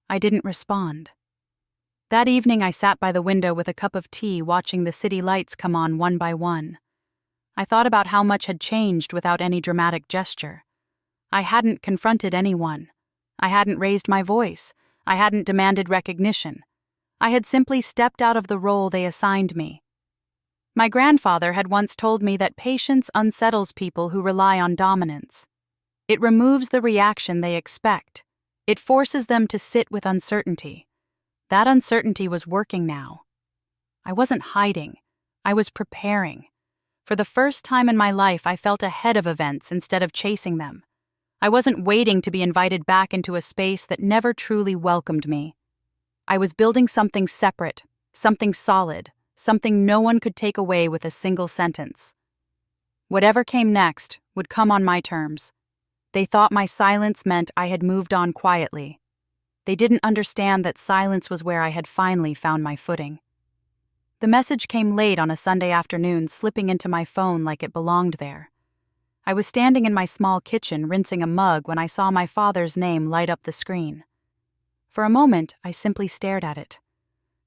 I didn't respond. That evening I sat by the window with a cup of tea, watching the city lights come on one by one. I thought about how much had changed without any dramatic gesture. I hadn't confronted anyone. I hadn't raised my voice. I hadn't demanded recognition. I had simply stepped out of the role they assigned me. My grandfather had once told me that patience unsettles people who rely on dominance. It removes the reaction they expect. It forces them to sit with uncertainty. That uncertainty was working now. I wasn't hiding. I was preparing. For the first time in my life, I felt ahead of events instead of chasing them. I wasn't waiting to be invited back into a space that never truly welcomed me. I was building something separate, something solid, something no one could take away with a single sentence. Whatever came next would come on my terms. They thought my silence meant I had moved on quietly. They didn't understand that silence was where I had finally found my footing. The message came late on a Sunday afternoon, slipping into my phone like it belonged there. I was standing in my small kitchen rinsing a mug when I saw my father's name light up the screen. For a moment, I simply stared at it.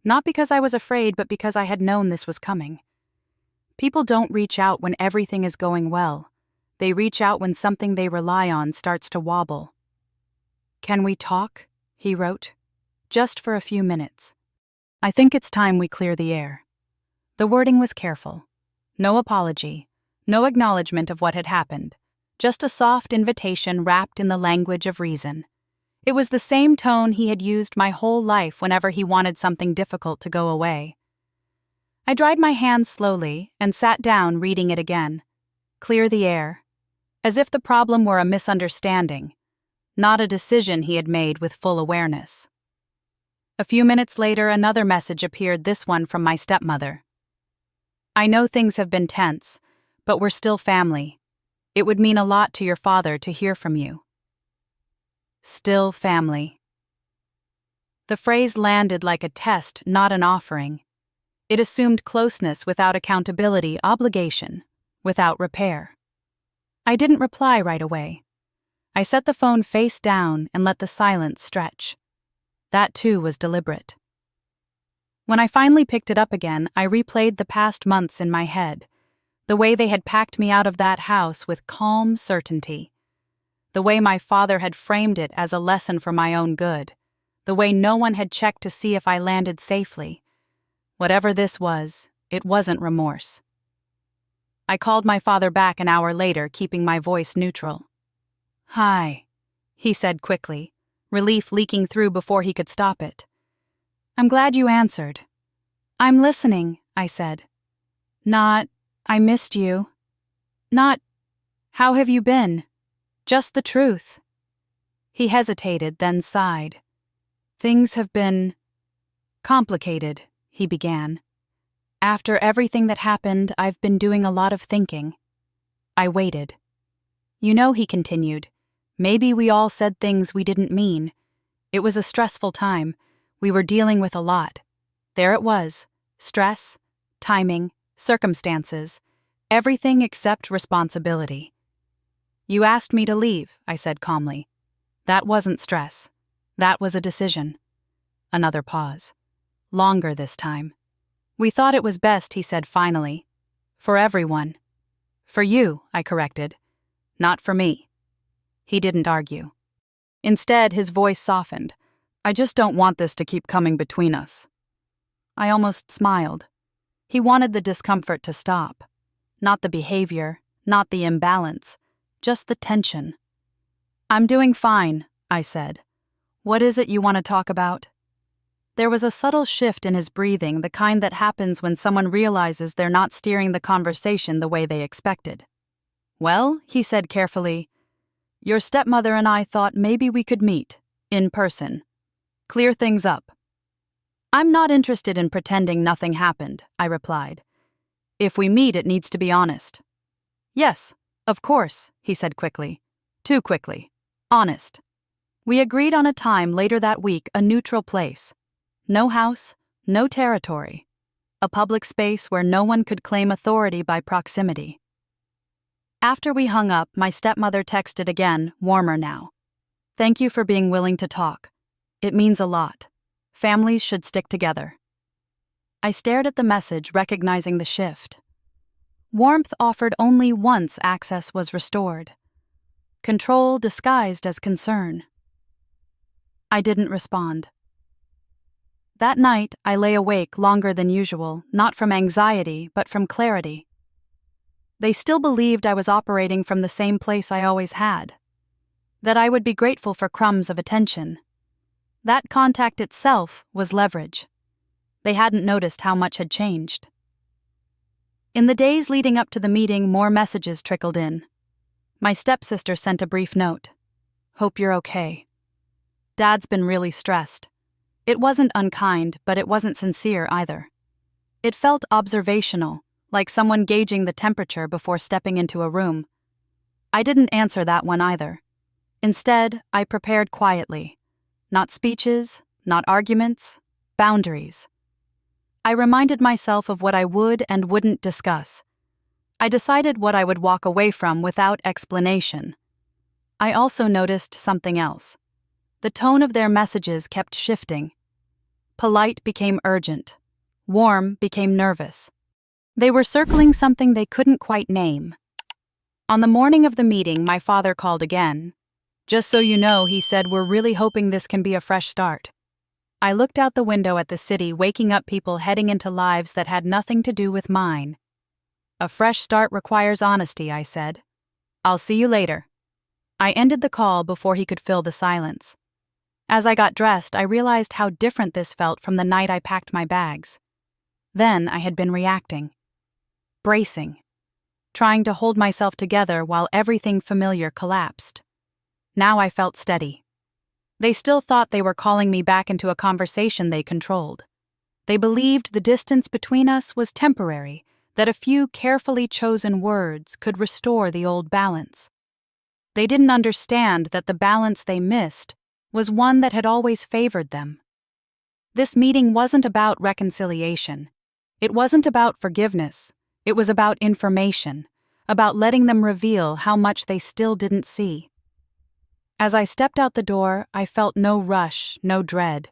Not because I was afraid, but because I had known this was coming. People don't reach out when everything is going well. They reach out when something they rely on starts to wobble. "Can we talk?" he wrote. "Just for a few minutes. I think it's time we clear the air." The wording was careful. No apology, no acknowledgement of what had happened, just a soft invitation wrapped in the language of reason. It was the same tone he had used my whole life whenever he wanted something difficult to go away. I dried my hands slowly and sat down reading it again. Clear the air. As if the problem were a misunderstanding, not a decision he had made with full awareness. A few minutes later, another message appeared, this one from my stepmother. "I know things have been tense, but we're still family. It would mean a lot to your father to hear from you." Still family. The phrase landed like a test, not an offering. It assumed closeness without accountability, obligation without repair. I didn't reply right away. I set the phone face down and let the silence stretch. That too was deliberate. When I finally picked it up again, I replayed the past months in my head, the way they had packed me out of that house with calm certainty, the way my father had framed it as a lesson for my own good, the way no one had checked to see if I landed safely. Whatever this was, it wasn't remorse. I called my father back an hour later, keeping my voice neutral. "Hi," he said quickly, relief leaking through before he could stop it. "I'm glad you answered." "I'm listening," I said. "Not, I missed you. Not, how have you been? Just the truth." He hesitated, then sighed. "Things have been complicated," he began. "After everything that happened, I've been doing a lot of thinking." I waited. "You know," he continued, "maybe we all said things we didn't mean. It was a stressful time. We were dealing with a lot. There it was. Stress, timing, circumstances, everything except responsibility." "You asked me to leave," I said calmly. "That wasn't stress. That was a decision." Another pause. Longer this time. "We thought it was best," he said finally. "For everyone." "For you," I corrected. "Not for me." He didn't argue. Instead, his voice softened. "I just don't want this to keep coming between us." I almost smiled. He wanted the discomfort to stop. Not the behavior, not the imbalance, just the tension. "I'm doing fine," I said. "What is it you want to talk about?" There was a subtle shift in his breathing, the kind that happens when someone realizes they're not steering the conversation the way they expected. "Well," he said carefully, "your stepmother and I thought maybe we could meet, in person. Clear things up." "I'm not interested in pretending nothing happened," I replied. "If we meet, it needs to be honest." "Yes, of course," he said quickly. Too quickly. "Honest." We agreed on a time later that week, a neutral place. No house, no territory. A public space where no one could claim authority by proximity. After we hung up, my stepmother texted again, warmer now. "Thank you for being willing to talk. It means a lot. Families should stick together." I stared at the message, recognizing the shift. Warmth offered only once access was restored. Control disguised as concern. I didn't respond. That night, I lay awake longer than usual, not from anxiety, but from clarity. They still believed I was operating from the same place I always had. That I would be grateful for crumbs of attention. That contact itself was leverage. They hadn't noticed how much had changed. In the days leading up to the meeting, more messages trickled in. My stepsister sent a brief note. "Hope you're okay. Dad's been really stressed." It wasn't unkind, but it wasn't sincere either. It felt observational, like someone gauging the temperature before stepping into a room. I didn't answer that one either. Instead, I prepared quietly. Not speeches, not arguments, boundaries. I reminded myself of what I would and wouldn't discuss. I decided what I would walk away from without explanation. I also noticed something else. The tone of their messages kept shifting. Polite became urgent. Warm became nervous. They were circling something they couldn't quite name. On the morning of the meeting, my father called again. "Just so you know," he said, "we're really hoping this can be a fresh start." I looked out the window at the city, waking up people heading into lives that had nothing to do with mine. "A fresh start requires honesty," I said. "I'll see you later." I ended the call before he could fill the silence. As I got dressed, I realized how different this felt from the night I packed my bags. Then I had been reacting. Bracing. Trying to hold myself together while everything familiar collapsed. Now I felt steady. They still thought they were calling me back into a conversation they controlled. They believed the distance between us was temporary, that a few carefully chosen words could restore the old balance. They didn't understand that the balance they missed was one that had always favored them. This meeting wasn't about reconciliation. It wasn't about forgiveness. It was about information, about letting them reveal how much they still didn't see. As I stepped out the door, I felt no rush, no dread,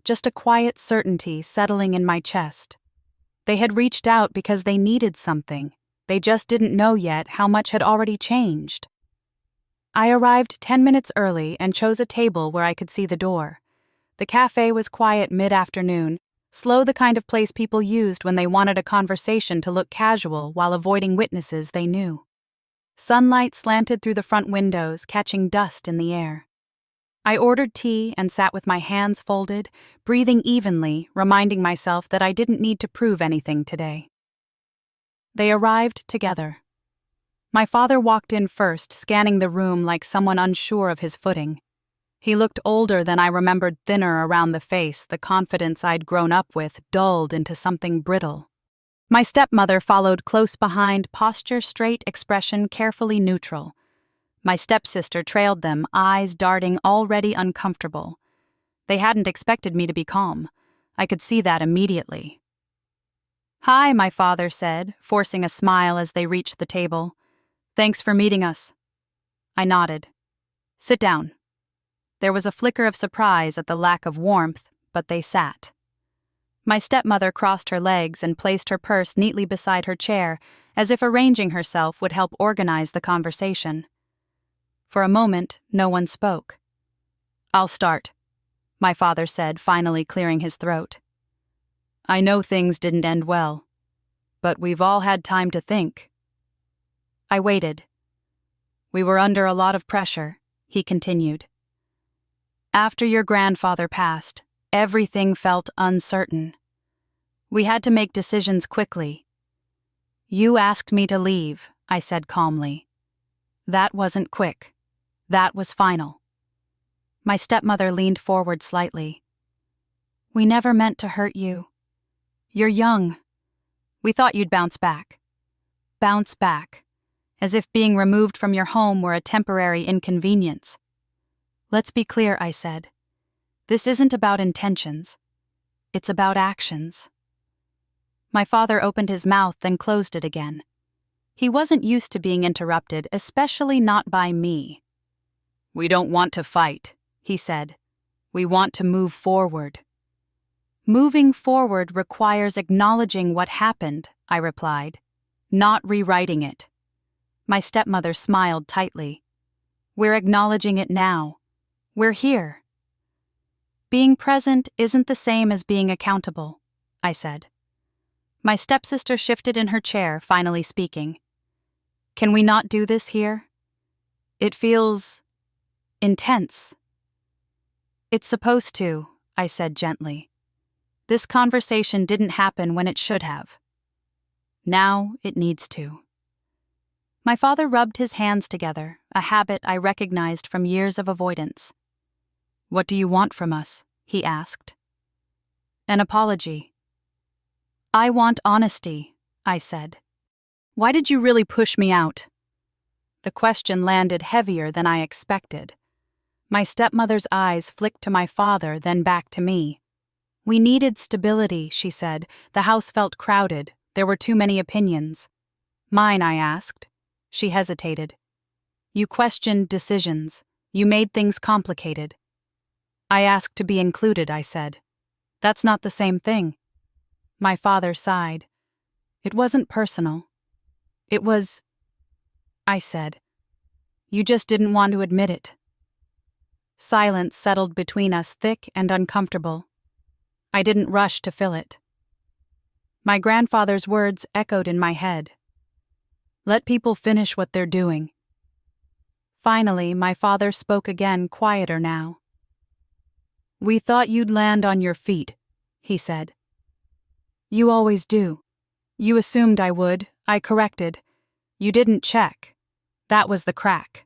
just a quiet certainty settling in my chest. They had reached out because they needed something. They just didn't know yet how much had already changed. I arrived 10 minutes early and chose a table where I could see the door. The cafe was quiet mid-afternoon, slow, the kind of place people used when they wanted a conversation to look casual while avoiding witnesses they knew. Sunlight slanted through the front windows, catching dust in the air. I ordered tea and sat with my hands folded, breathing evenly, reminding myself that I didn't need to prove anything today. They arrived together. My father walked in first, scanning the room like someone unsure of his footing. He looked older than I remembered, thinner around the face, the confidence I'd grown up with dulled into something brittle. My stepmother followed close behind, posture straight, expression carefully neutral. My stepsister trailed them, eyes darting, already uncomfortable. They hadn't expected me to be calm. I could see that immediately. "Hi," my father said, forcing a smile as they reached the table. "Thanks for meeting us." I nodded. "Sit down." There was a flicker of surprise at the lack of warmth, but they sat. My stepmother crossed her legs and placed her purse neatly beside her chair, as if arranging herself would help organize the conversation. For a moment, no one spoke. "I'll start," my father said, finally clearing his throat. "I know things didn't end well, but we've all had time to think." I waited. "We were under a lot of pressure," he continued. "After your grandfather passed, everything felt uncertain. We had to make decisions quickly. You asked me to leave," I said calmly. "That wasn't quick. That was final." My stepmother leaned forward slightly. "We never meant to hurt you. You're young. We thought you'd bounce back." Bounce back, as if being removed from your home were a temporary inconvenience. "Let's be clear," I said. "This isn't about intentions. It's about actions." My father opened his mouth, then closed it again. He wasn't used to being interrupted, especially not by me. "We don't want to fight," he said. "We want to move forward." "Moving forward requires acknowledging what happened," I replied, "not rewriting it." My stepmother smiled tightly. "We're acknowledging it now. We're here." "Being present isn't the same as being accountable," I said. My stepsister shifted in her chair, finally speaking. "Can we not do this here? It feels intense." "It's supposed to," I said gently. "This conversation didn't happen when it should have. Now it needs to." My father rubbed his hands together, a habit I recognized from years of avoidance. "What do you want from us?" he asked. "An apology." "I want honesty," I said. "Why did you really push me out?" The question landed heavier than I expected. My stepmother's eyes flicked to my father, then back to me. We needed stability, she said. The house felt crowded. There were too many opinions. Mine, I asked. She hesitated. You questioned decisions. You made things complicated. I asked to be included, I said. That's not the same thing. My father sighed. It wasn't personal. It was, I said. You just didn't want to admit it. Silence settled between us, thick and uncomfortable. I didn't rush to fill it. My grandfather's words echoed in my head. Let people finish what they're doing. Finally, my father spoke again, quieter now. We thought you'd land on your feet, he said. You always do. You assumed I would. I corrected. You didn't check. That was the crack.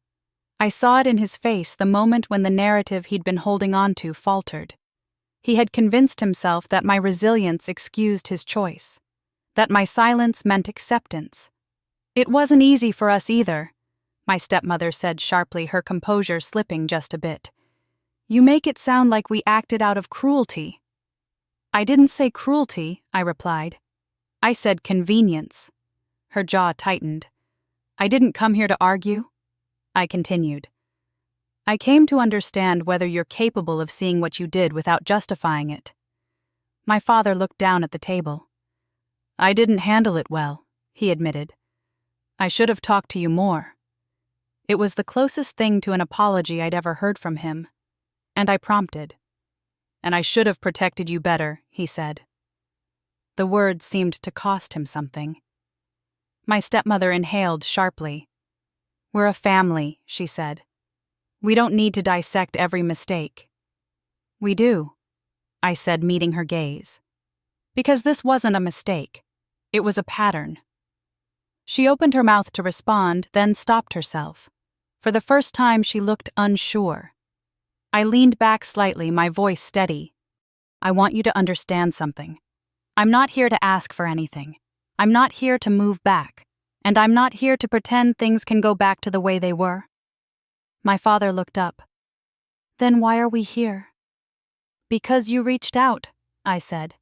I saw it in his face the moment when the narrative he'd been holding on to faltered. He had convinced himself that my resilience excused his choice, that my silence meant acceptance. It wasn't easy for us either, my stepmother said sharply, her composure slipping just a bit. You make it sound like we acted out of cruelty. I didn't say cruelty, I replied. I said convenience. Her jaw tightened. I didn't come here to argue. I continued. I came to understand whether you're capable of seeing what you did without justifying it. My father looked down at the table. I didn't handle it well, he admitted. I should have talked to you more. It was the closest thing to an apology I'd ever heard from him, and I prompted. And I should have protected you better, he said. The words seemed to cost him something. My stepmother inhaled sharply. We're a family, she said. We don't need to dissect every mistake. We do, I said, meeting her gaze. Because this wasn't a mistake. It was a pattern. She opened her mouth to respond, then stopped herself. For the first time, she looked unsure. I leaned back slightly, my voice steady. I want you to understand something. I'm not here to ask for anything. I'm not here to move back. And I'm not here to pretend things can go back to the way they were. My father looked up. Then why are we here? Because you reached out, I said.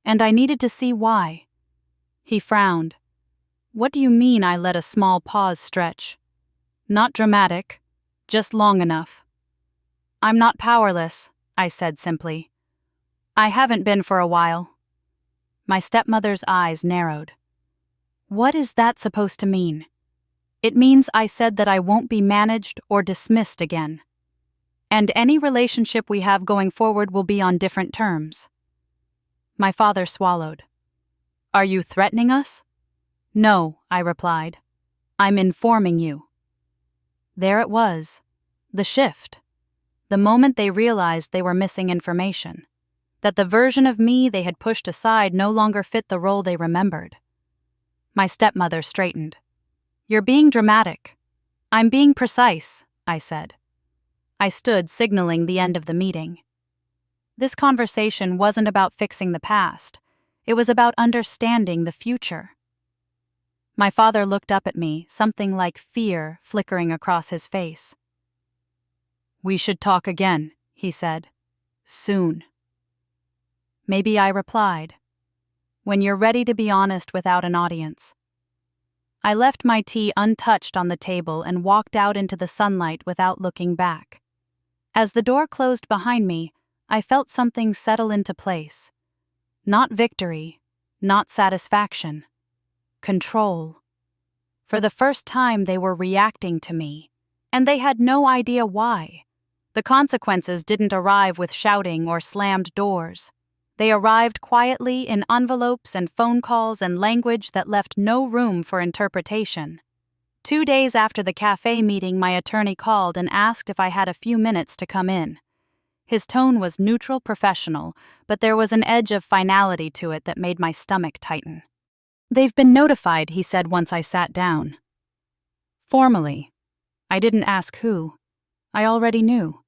And I needed to see why. He frowned. What do you mean I let a small pause stretch? Not dramatic, just long enough. I'm not powerless, I said simply. I haven't been for a while. My stepmother's eyes narrowed. What is that supposed to mean? It means I said that I won't be managed or dismissed again. And any relationship we have going forward will be on different terms. My father swallowed. Are you threatening us? No, I replied. I'm informing you. There it was. The shift. The moment they realized they were missing information. That the version of me they had pushed aside no longer fit the role they remembered. My stepmother straightened. You're being dramatic. I'm being precise, I said. I stood, signaling the end of the meeting. This conversation wasn't about fixing the past. It was about understanding the future. My father looked up at me, something like fear flickering across his face. We should talk again, he said. Soon. Maybe I replied. When you're ready to be honest without an audience. I left my tea untouched on the table and walked out into the sunlight without looking back. As the door closed behind me, I felt something settle into place. Not victory, not satisfaction. Control. For the first time they were reacting to me, and they had no idea why. The consequences didn't arrive with shouting or slammed doors. They arrived quietly in envelopes and phone calls and language that left no room for interpretation. 2 days after the cafe meeting, my attorney called and asked if I had a few minutes to come in. His tone was neutral, professional, but there was an edge of finality to it that made my stomach tighten. They've been notified, he said once I sat down. Formally. I didn't ask who. I already knew.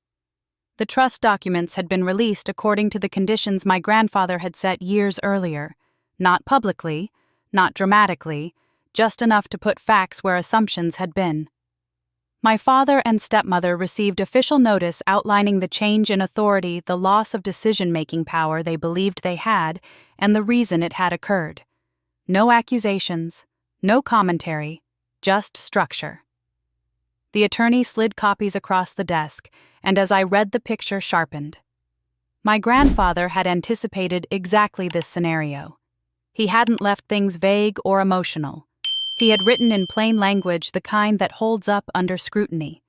The trust documents had been released according to the conditions my grandfather had set years earlier. Not publicly, not dramatically, just enough to put facts where assumptions had been. My father and stepmother received official notice outlining the change in authority, the loss of decision-making power they believed they had, and the reason it had occurred. No accusations, no commentary, just structure. The attorney slid copies across the desk, and as I read, the picture sharpened. My grandfather had anticipated exactly this scenario. He hadn't left things vague or emotional. He had written in plain language, the kind that holds up under scrutiny.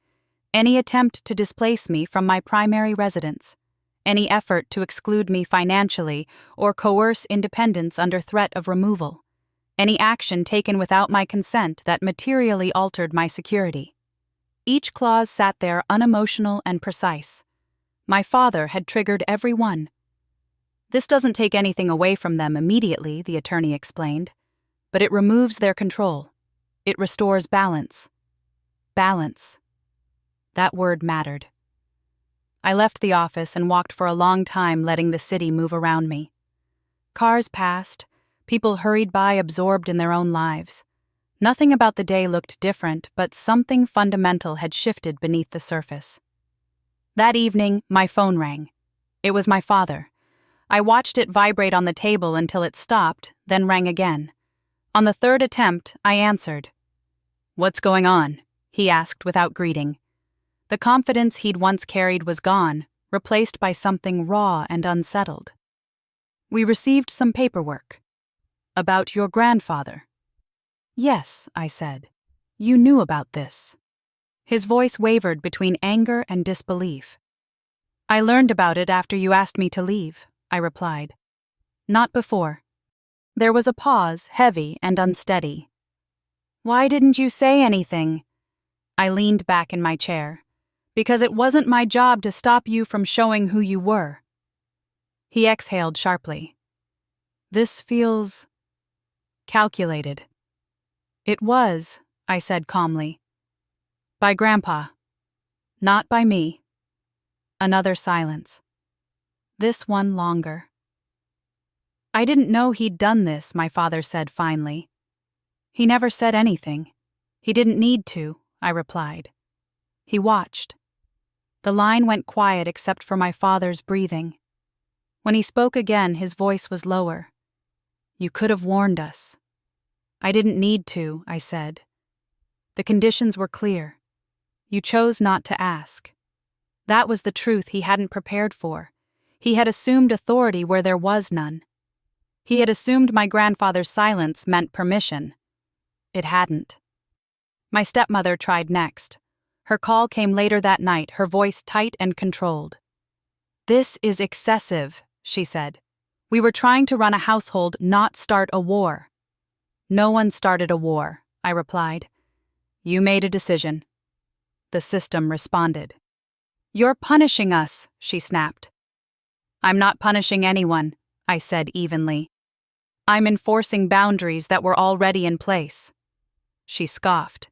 Any attempt to displace me from my primary residence, any effort to exclude me financially or coerce independence under threat of removal, any action taken without my consent that materially altered my security. Each clause sat there unemotional and precise. My father had triggered every one. This doesn't take anything away from them immediately, the attorney explained, but it removes their control. It restores balance. Balance. That word mattered. I left the office and walked for a long time, letting the city move around me. Cars passed, people hurried by, absorbed in their own lives. Nothing about the day looked different, but something fundamental had shifted beneath the surface. That evening, my phone rang. It was my father. I watched it vibrate on the table until it stopped, then rang again. On the third attempt, I answered. "What's going on?" he asked without greeting. The confidence he'd once carried was gone, replaced by something raw and unsettled. "We received some paperwork." "About your grandfather?" "Yes," I said. "You knew about this." His voice wavered between anger and disbelief. "I learned about it after you asked me to leave," I replied. "Not before." There was a pause, heavy and unsteady. "Why didn't you say anything?" I leaned back in my chair. "Because it wasn't my job to stop you from showing who you were." He exhaled sharply. "This feels calculated." "It was," I said calmly. "By Grandpa. Not by me." Another silence. This one longer. "I didn't know he'd done this," my father said finally. "He never said anything. He didn't need to," I replied. He watched. The line went quiet except for my father's breathing. When he spoke again, his voice was lower. "You could have warned us." "I didn't need to," I said. "The conditions were clear. You chose not to ask." That was the truth he hadn't prepared for. He had assumed authority where there was none. He had assumed my grandfather's silence meant permission. It hadn't. My stepmother tried next. Her call came later that night, her voice tight and controlled. "This is excessive," she said. "We were trying to run a household, not start a war." "No one started a war," I replied. "You made a decision." The system responded. "You're punishing us," she snapped. "I'm not punishing anyone," I said evenly. "I'm enforcing boundaries that were already in place." She scoffed.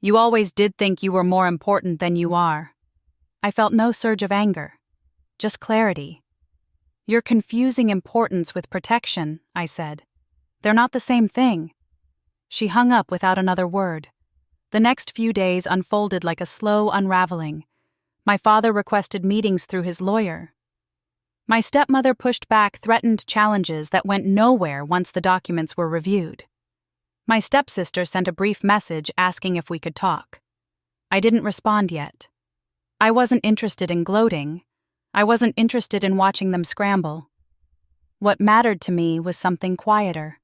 "You always did think you were more important than you are." I felt no surge of anger, just clarity. "You're confusing importance with protection," I said. "They're not the same thing." She hung up without another word. The next few days unfolded like a slow unraveling. My father requested meetings through his lawyer. My stepmother pushed back threatened challenges that went nowhere once the documents were reviewed. My stepsister sent a brief message asking if we could talk. I didn't respond yet. I wasn't interested in gloating. I wasn't interested in watching them scramble. What mattered to me was something quieter.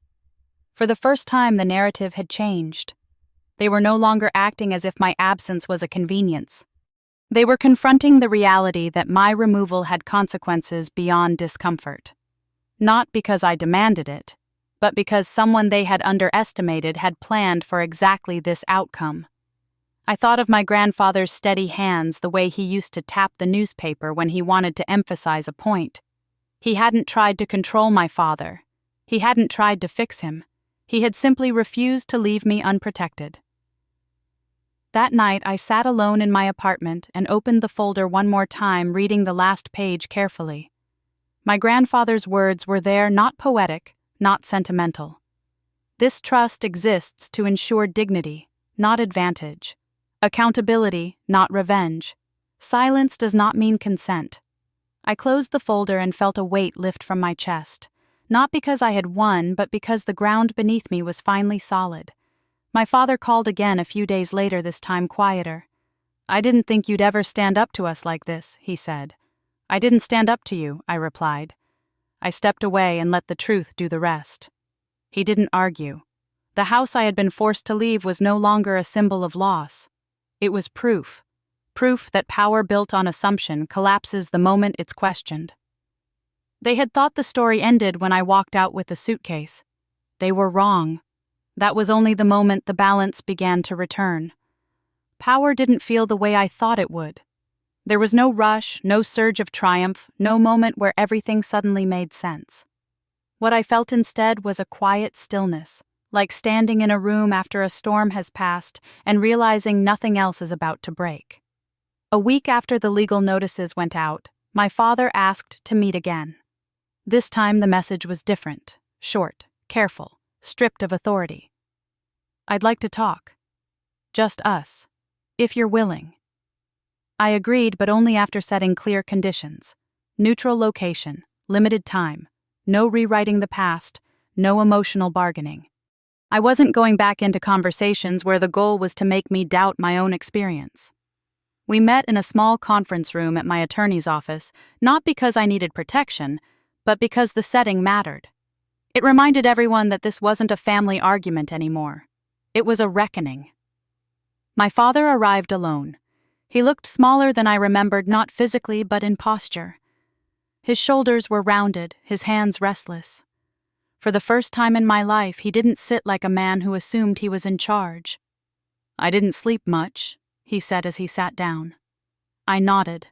For the first time, the narrative had changed. They were no longer acting as if my absence was a convenience. They were confronting the reality that my removal had consequences beyond discomfort. Not because I demanded it, but because someone they had underestimated had planned for exactly this outcome. I thought of my grandfather's steady hands, the way he used to tap the newspaper when he wanted to emphasize a point. He hadn't tried to control my father. He hadn't tried to fix him. He had simply refused to leave me unprotected. That night, I sat alone in my apartment and opened the folder one more time, reading the last page carefully. My grandfather's words were there, not poetic, not sentimental. "This trust exists to ensure dignity, not advantage. Accountability, not revenge. Silence does not mean consent. I closed the folder and felt a weight lift from my chest. Not because I had won, but because the ground beneath me was finally solid. My father called again a few days later, this time quieter. "I didn't think you'd ever stand up to us like this," he said. "I didn't stand up to you," I replied. I stepped away and let the truth do the rest. He didn't argue. The house I had been forced to leave was no longer a symbol of loss. It was proof. Proof that power built on assumption collapses the moment it's questioned. They had thought the story ended when I walked out with the suitcase. They were wrong. That was only the moment the balance began to return. Power didn't feel the way I thought it would. There was no rush, no surge of triumph, no moment where everything suddenly made sense. What I felt instead was a quiet stillness, like standing in a room after a storm has passed and realizing nothing else is about to break. A week after the legal notices went out, my father asked to meet again. This time the message was different, short, careful, stripped of authority. "I'd like to talk. Just us. If you're willing." I agreed, but only after setting clear conditions. Neutral location, limited time, no rewriting the past, no emotional bargaining. I wasn't going back into conversations where the goal was to make me doubt my own experience. We met in a small conference room at my attorney's office, not because I needed protection, but because the setting mattered. It reminded everyone that this wasn't a family argument anymore. It was a reckoning. My father arrived alone. He looked smaller than I remembered, not physically but in posture. His shoulders were rounded, his hands restless. For the first time in my life, he didn't sit like a man who assumed he was in charge. "I didn't sleep much," he said as he sat down. I nodded.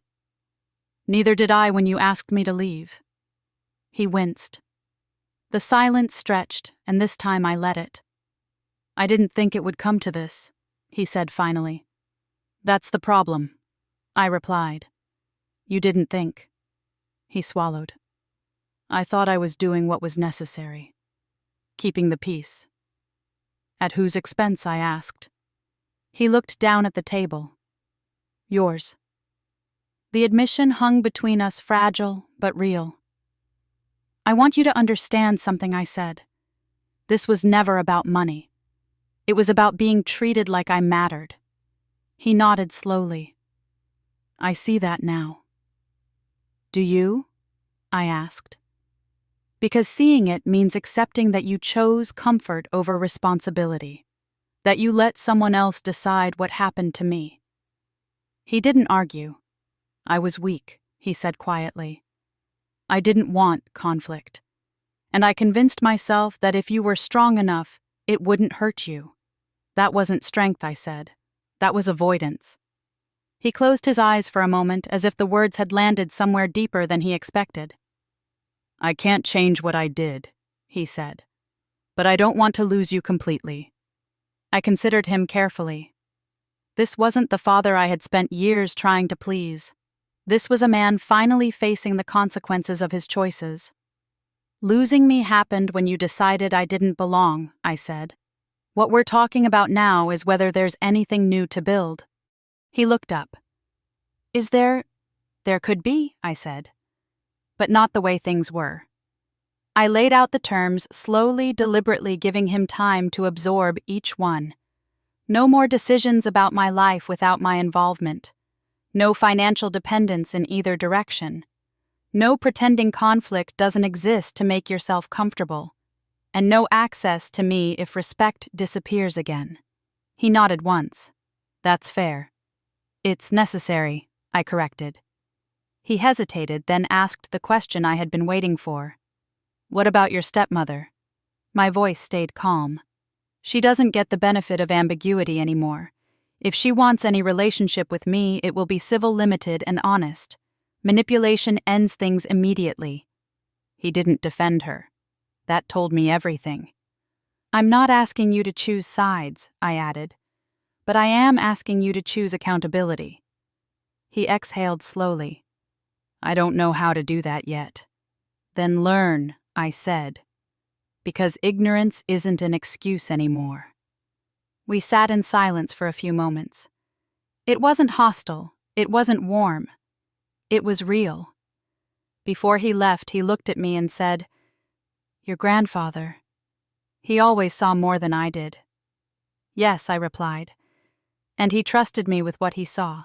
"Neither did I when you asked me to leave." He winced. The silence stretched, and this time I let it. "I didn't think it would come to this," he said finally. "That's the problem," I replied. "You didn't think." He swallowed. "I thought I was doing what was necessary. Keeping the peace." "At whose expense?" I asked. He looked down at the table. "Yours." The admission hung between us, fragile but real. "I want you to understand something," I said. "This was never about money. It was about being treated like I mattered." He nodded slowly. "I see that now." "Do you?" I asked. "Because seeing it means accepting that you chose comfort over responsibility, that you let someone else decide what happened to me." He didn't argue. "I was weak," he said quietly. "I didn't want conflict. And I convinced myself that if you were strong enough, it wouldn't hurt you." "That wasn't strength," I said. "That was avoidance." He closed his eyes for a moment, as if the words had landed somewhere deeper than he expected. "I can't change what I did," he said. "But I don't want to lose you completely." I considered him carefully. This wasn't the father I had spent years trying to please. This was a man finally facing the consequences of his choices. "Losing me happened when you decided I didn't belong," I said. "What we're talking about now is whether there's anything new to build." He looked up. "Is there?" "There could be," I said. "But not the way things were." I laid out the terms, slowly, deliberately giving him time to absorb each one. No more decisions about my life without my involvement. No financial dependence in either direction. No pretending conflict doesn't exist to make yourself comfortable. And no access to me if respect disappears again. He nodded once. "That's fair." "It's necessary," I corrected. He hesitated, then asked the question I had been waiting for. "What about your stepmother?" My voice stayed calm. "She doesn't get the benefit of ambiguity anymore. If she wants any relationship with me, it will be civil, limited, and honest. Manipulation ends things immediately." He didn't defend her. That told me everything. "I'm not asking you to choose sides," I added, "but I am asking you to choose accountability." He exhaled slowly. "I don't know how to do that yet." "Then learn," I said, "because ignorance isn't an excuse anymore." We sat in silence for a few moments. It wasn't hostile. It wasn't warm. It was real. Before he left, he looked at me and said, "Your grandfather. He always saw more than I did." "Yes," I replied, and he trusted me with what he saw.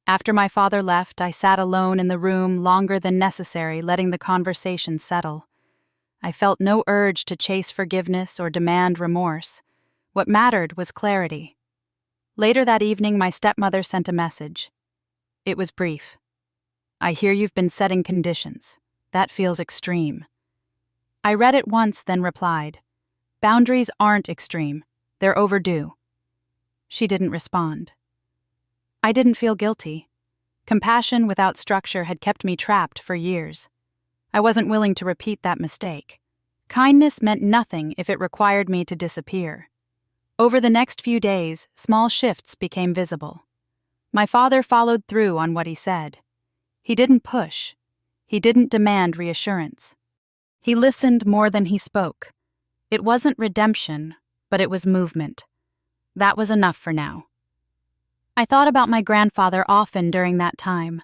After my father left, I sat alone in the room longer than necessary, letting the conversation settle. I felt no urge to chase forgiveness or demand remorse. What mattered was clarity. Later that evening, my stepmother sent a message. It was brief. "I hear you've been setting conditions. That feels extreme." I read it once, then replied, "Boundaries aren't extreme. They're overdue." She didn't respond. I didn't feel guilty. Compassion without structure had kept me trapped for years. I wasn't willing to repeat that mistake. Kindness meant nothing if it required me to disappear. Over the next few days, small shifts became visible. My father followed through on what he said. He didn't push. He didn't demand reassurance. He listened more than he spoke. It wasn't redemption, but it was movement. That was enough for now. I thought about my grandfather often during that time,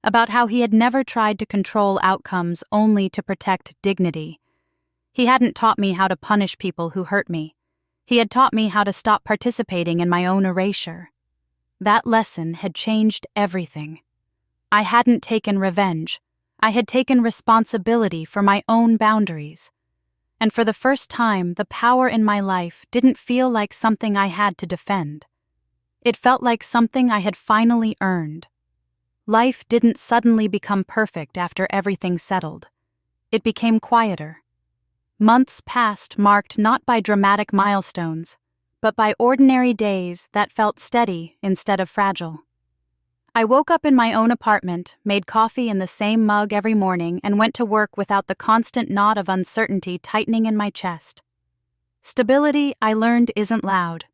about how he had never tried to control outcomes only to protect dignity. He hadn't taught me how to punish people who hurt me. He had taught me how to stop participating in my own erasure. That lesson had changed everything. I hadn't taken revenge. I had taken responsibility for my own boundaries. And for the first time, the power in my life didn't feel like something I had to defend. It felt like something I had finally earned. Life didn't suddenly become perfect after everything settled. It became quieter. Months passed marked not by dramatic milestones, but by ordinary days that felt steady instead of fragile. I woke up in my own apartment, made coffee in the same mug every morning, and went to work without the constant knot of uncertainty tightening in my chest. Stability, I learned, isn't loud.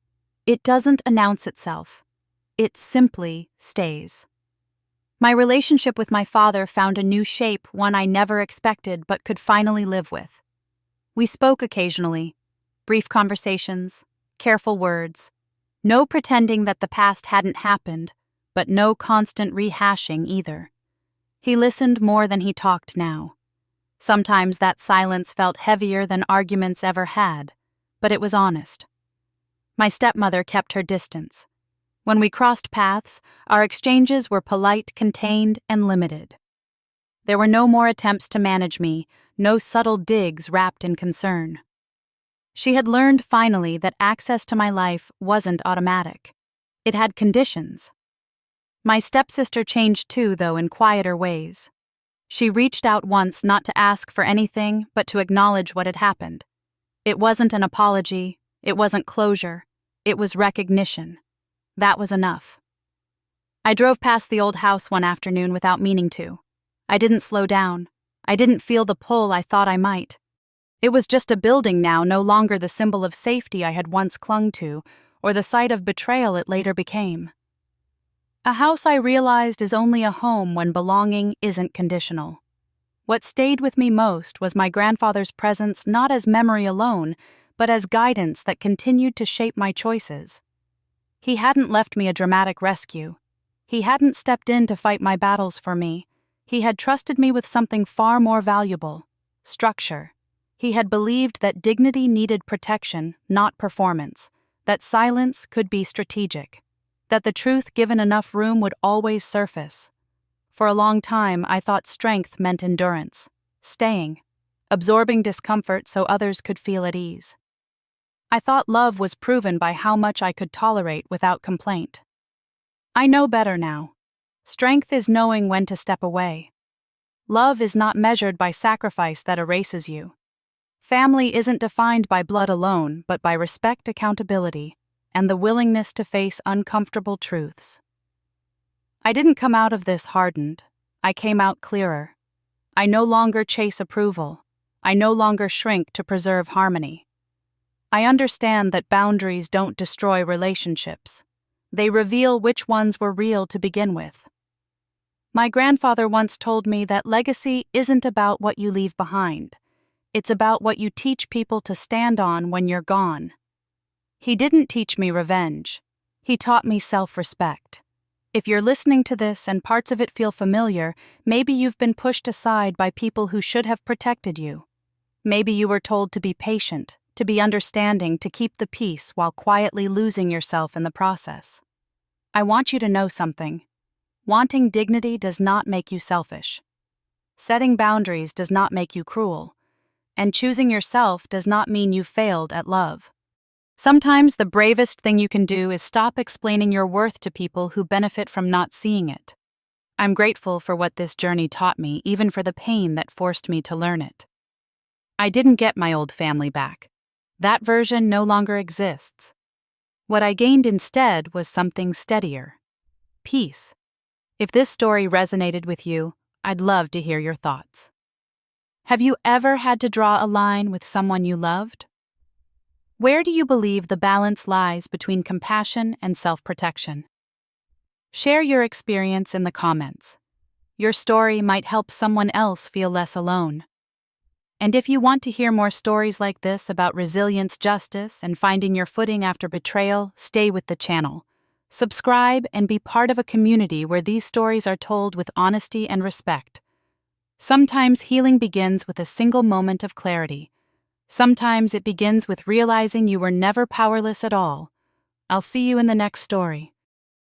It doesn't announce itself. It simply stays. My relationship with my father found a new shape, one I never expected but could finally live with. We spoke occasionally, brief conversations, careful words, no pretending that the past hadn't happened, but no constant rehashing either. He listened more than he talked now. Sometimes that silence felt heavier than arguments ever had, but it was honest. My stepmother kept her distance. When we crossed paths, our exchanges were polite, contained, and limited. There were no more attempts to manage me, no subtle digs wrapped in concern. She had learned finally that access to my life wasn't automatic. It had conditions. My stepsister changed too, though, in quieter ways. She reached out once not to ask for anything, but to acknowledge what had happened. It wasn't an apology, it wasn't closure, it was recognition. That was enough. I drove past the old house one afternoon without meaning to. I didn't slow down. I didn't feel the pull I thought I might. It was just a building now, no longer the symbol of safety I had once clung to, or the site of betrayal it later became. A house, I realized, is only a home when belonging isn't conditional. What stayed with me most was my grandfather's presence, not as memory alone, but as guidance that continued to shape my choices. He hadn't left me a dramatic rescue. He hadn't stepped in to fight my battles for me. He had trusted me with something far more valuable: structure. He had believed that dignity needed protection, not performance, that silence could be strategic, that the truth given enough room would always surface. For a long time, I thought strength meant endurance, staying, absorbing discomfort so others could feel at ease. I thought love was proven by how much I could tolerate without complaint. I know better now. Strength is knowing when to step away. Love is not measured by sacrifice that erases you. Family isn't defined by blood alone, but by respect, accountability, and the willingness to face uncomfortable truths. I didn't come out of this hardened. I came out clearer. I no longer chase approval. I no longer shrink to preserve harmony. I understand that boundaries don't destroy relationships. They reveal which ones were real to begin with. My grandfather once told me that legacy isn't about what you leave behind. It's about what you teach people to stand on when you're gone. He didn't teach me revenge. He taught me self-respect. If you're listening to this and parts of it feel familiar, maybe you've been pushed aside by people who should have protected you. Maybe you were told to be patient, to be understanding, to keep the peace while quietly losing yourself in the process. I want you to know something. Wanting dignity does not make you selfish. Setting boundaries does not make you cruel. And choosing yourself does not mean you failed at love. Sometimes the bravest thing you can do is stop explaining your worth to people who benefit from not seeing it. I'm grateful for what this journey taught me, even for the pain that forced me to learn it. I didn't get my old family back. That version no longer exists. What I gained instead was something steadier. Peace. If this story resonated with you, I'd love to hear your thoughts. Have you ever had to draw a line with someone you loved? Where do you believe the balance lies between compassion and self-protection? Share your experience in the comments. Your story might help someone else feel less alone. And if you want to hear more stories like this about resilience, justice, and finding your footing after betrayal, stay with the channel. Subscribe and be part of a community where these stories are told with honesty and respect. Sometimes healing begins with a single moment of clarity. Sometimes it begins with realizing you were never powerless at all. I'll see you in the next story.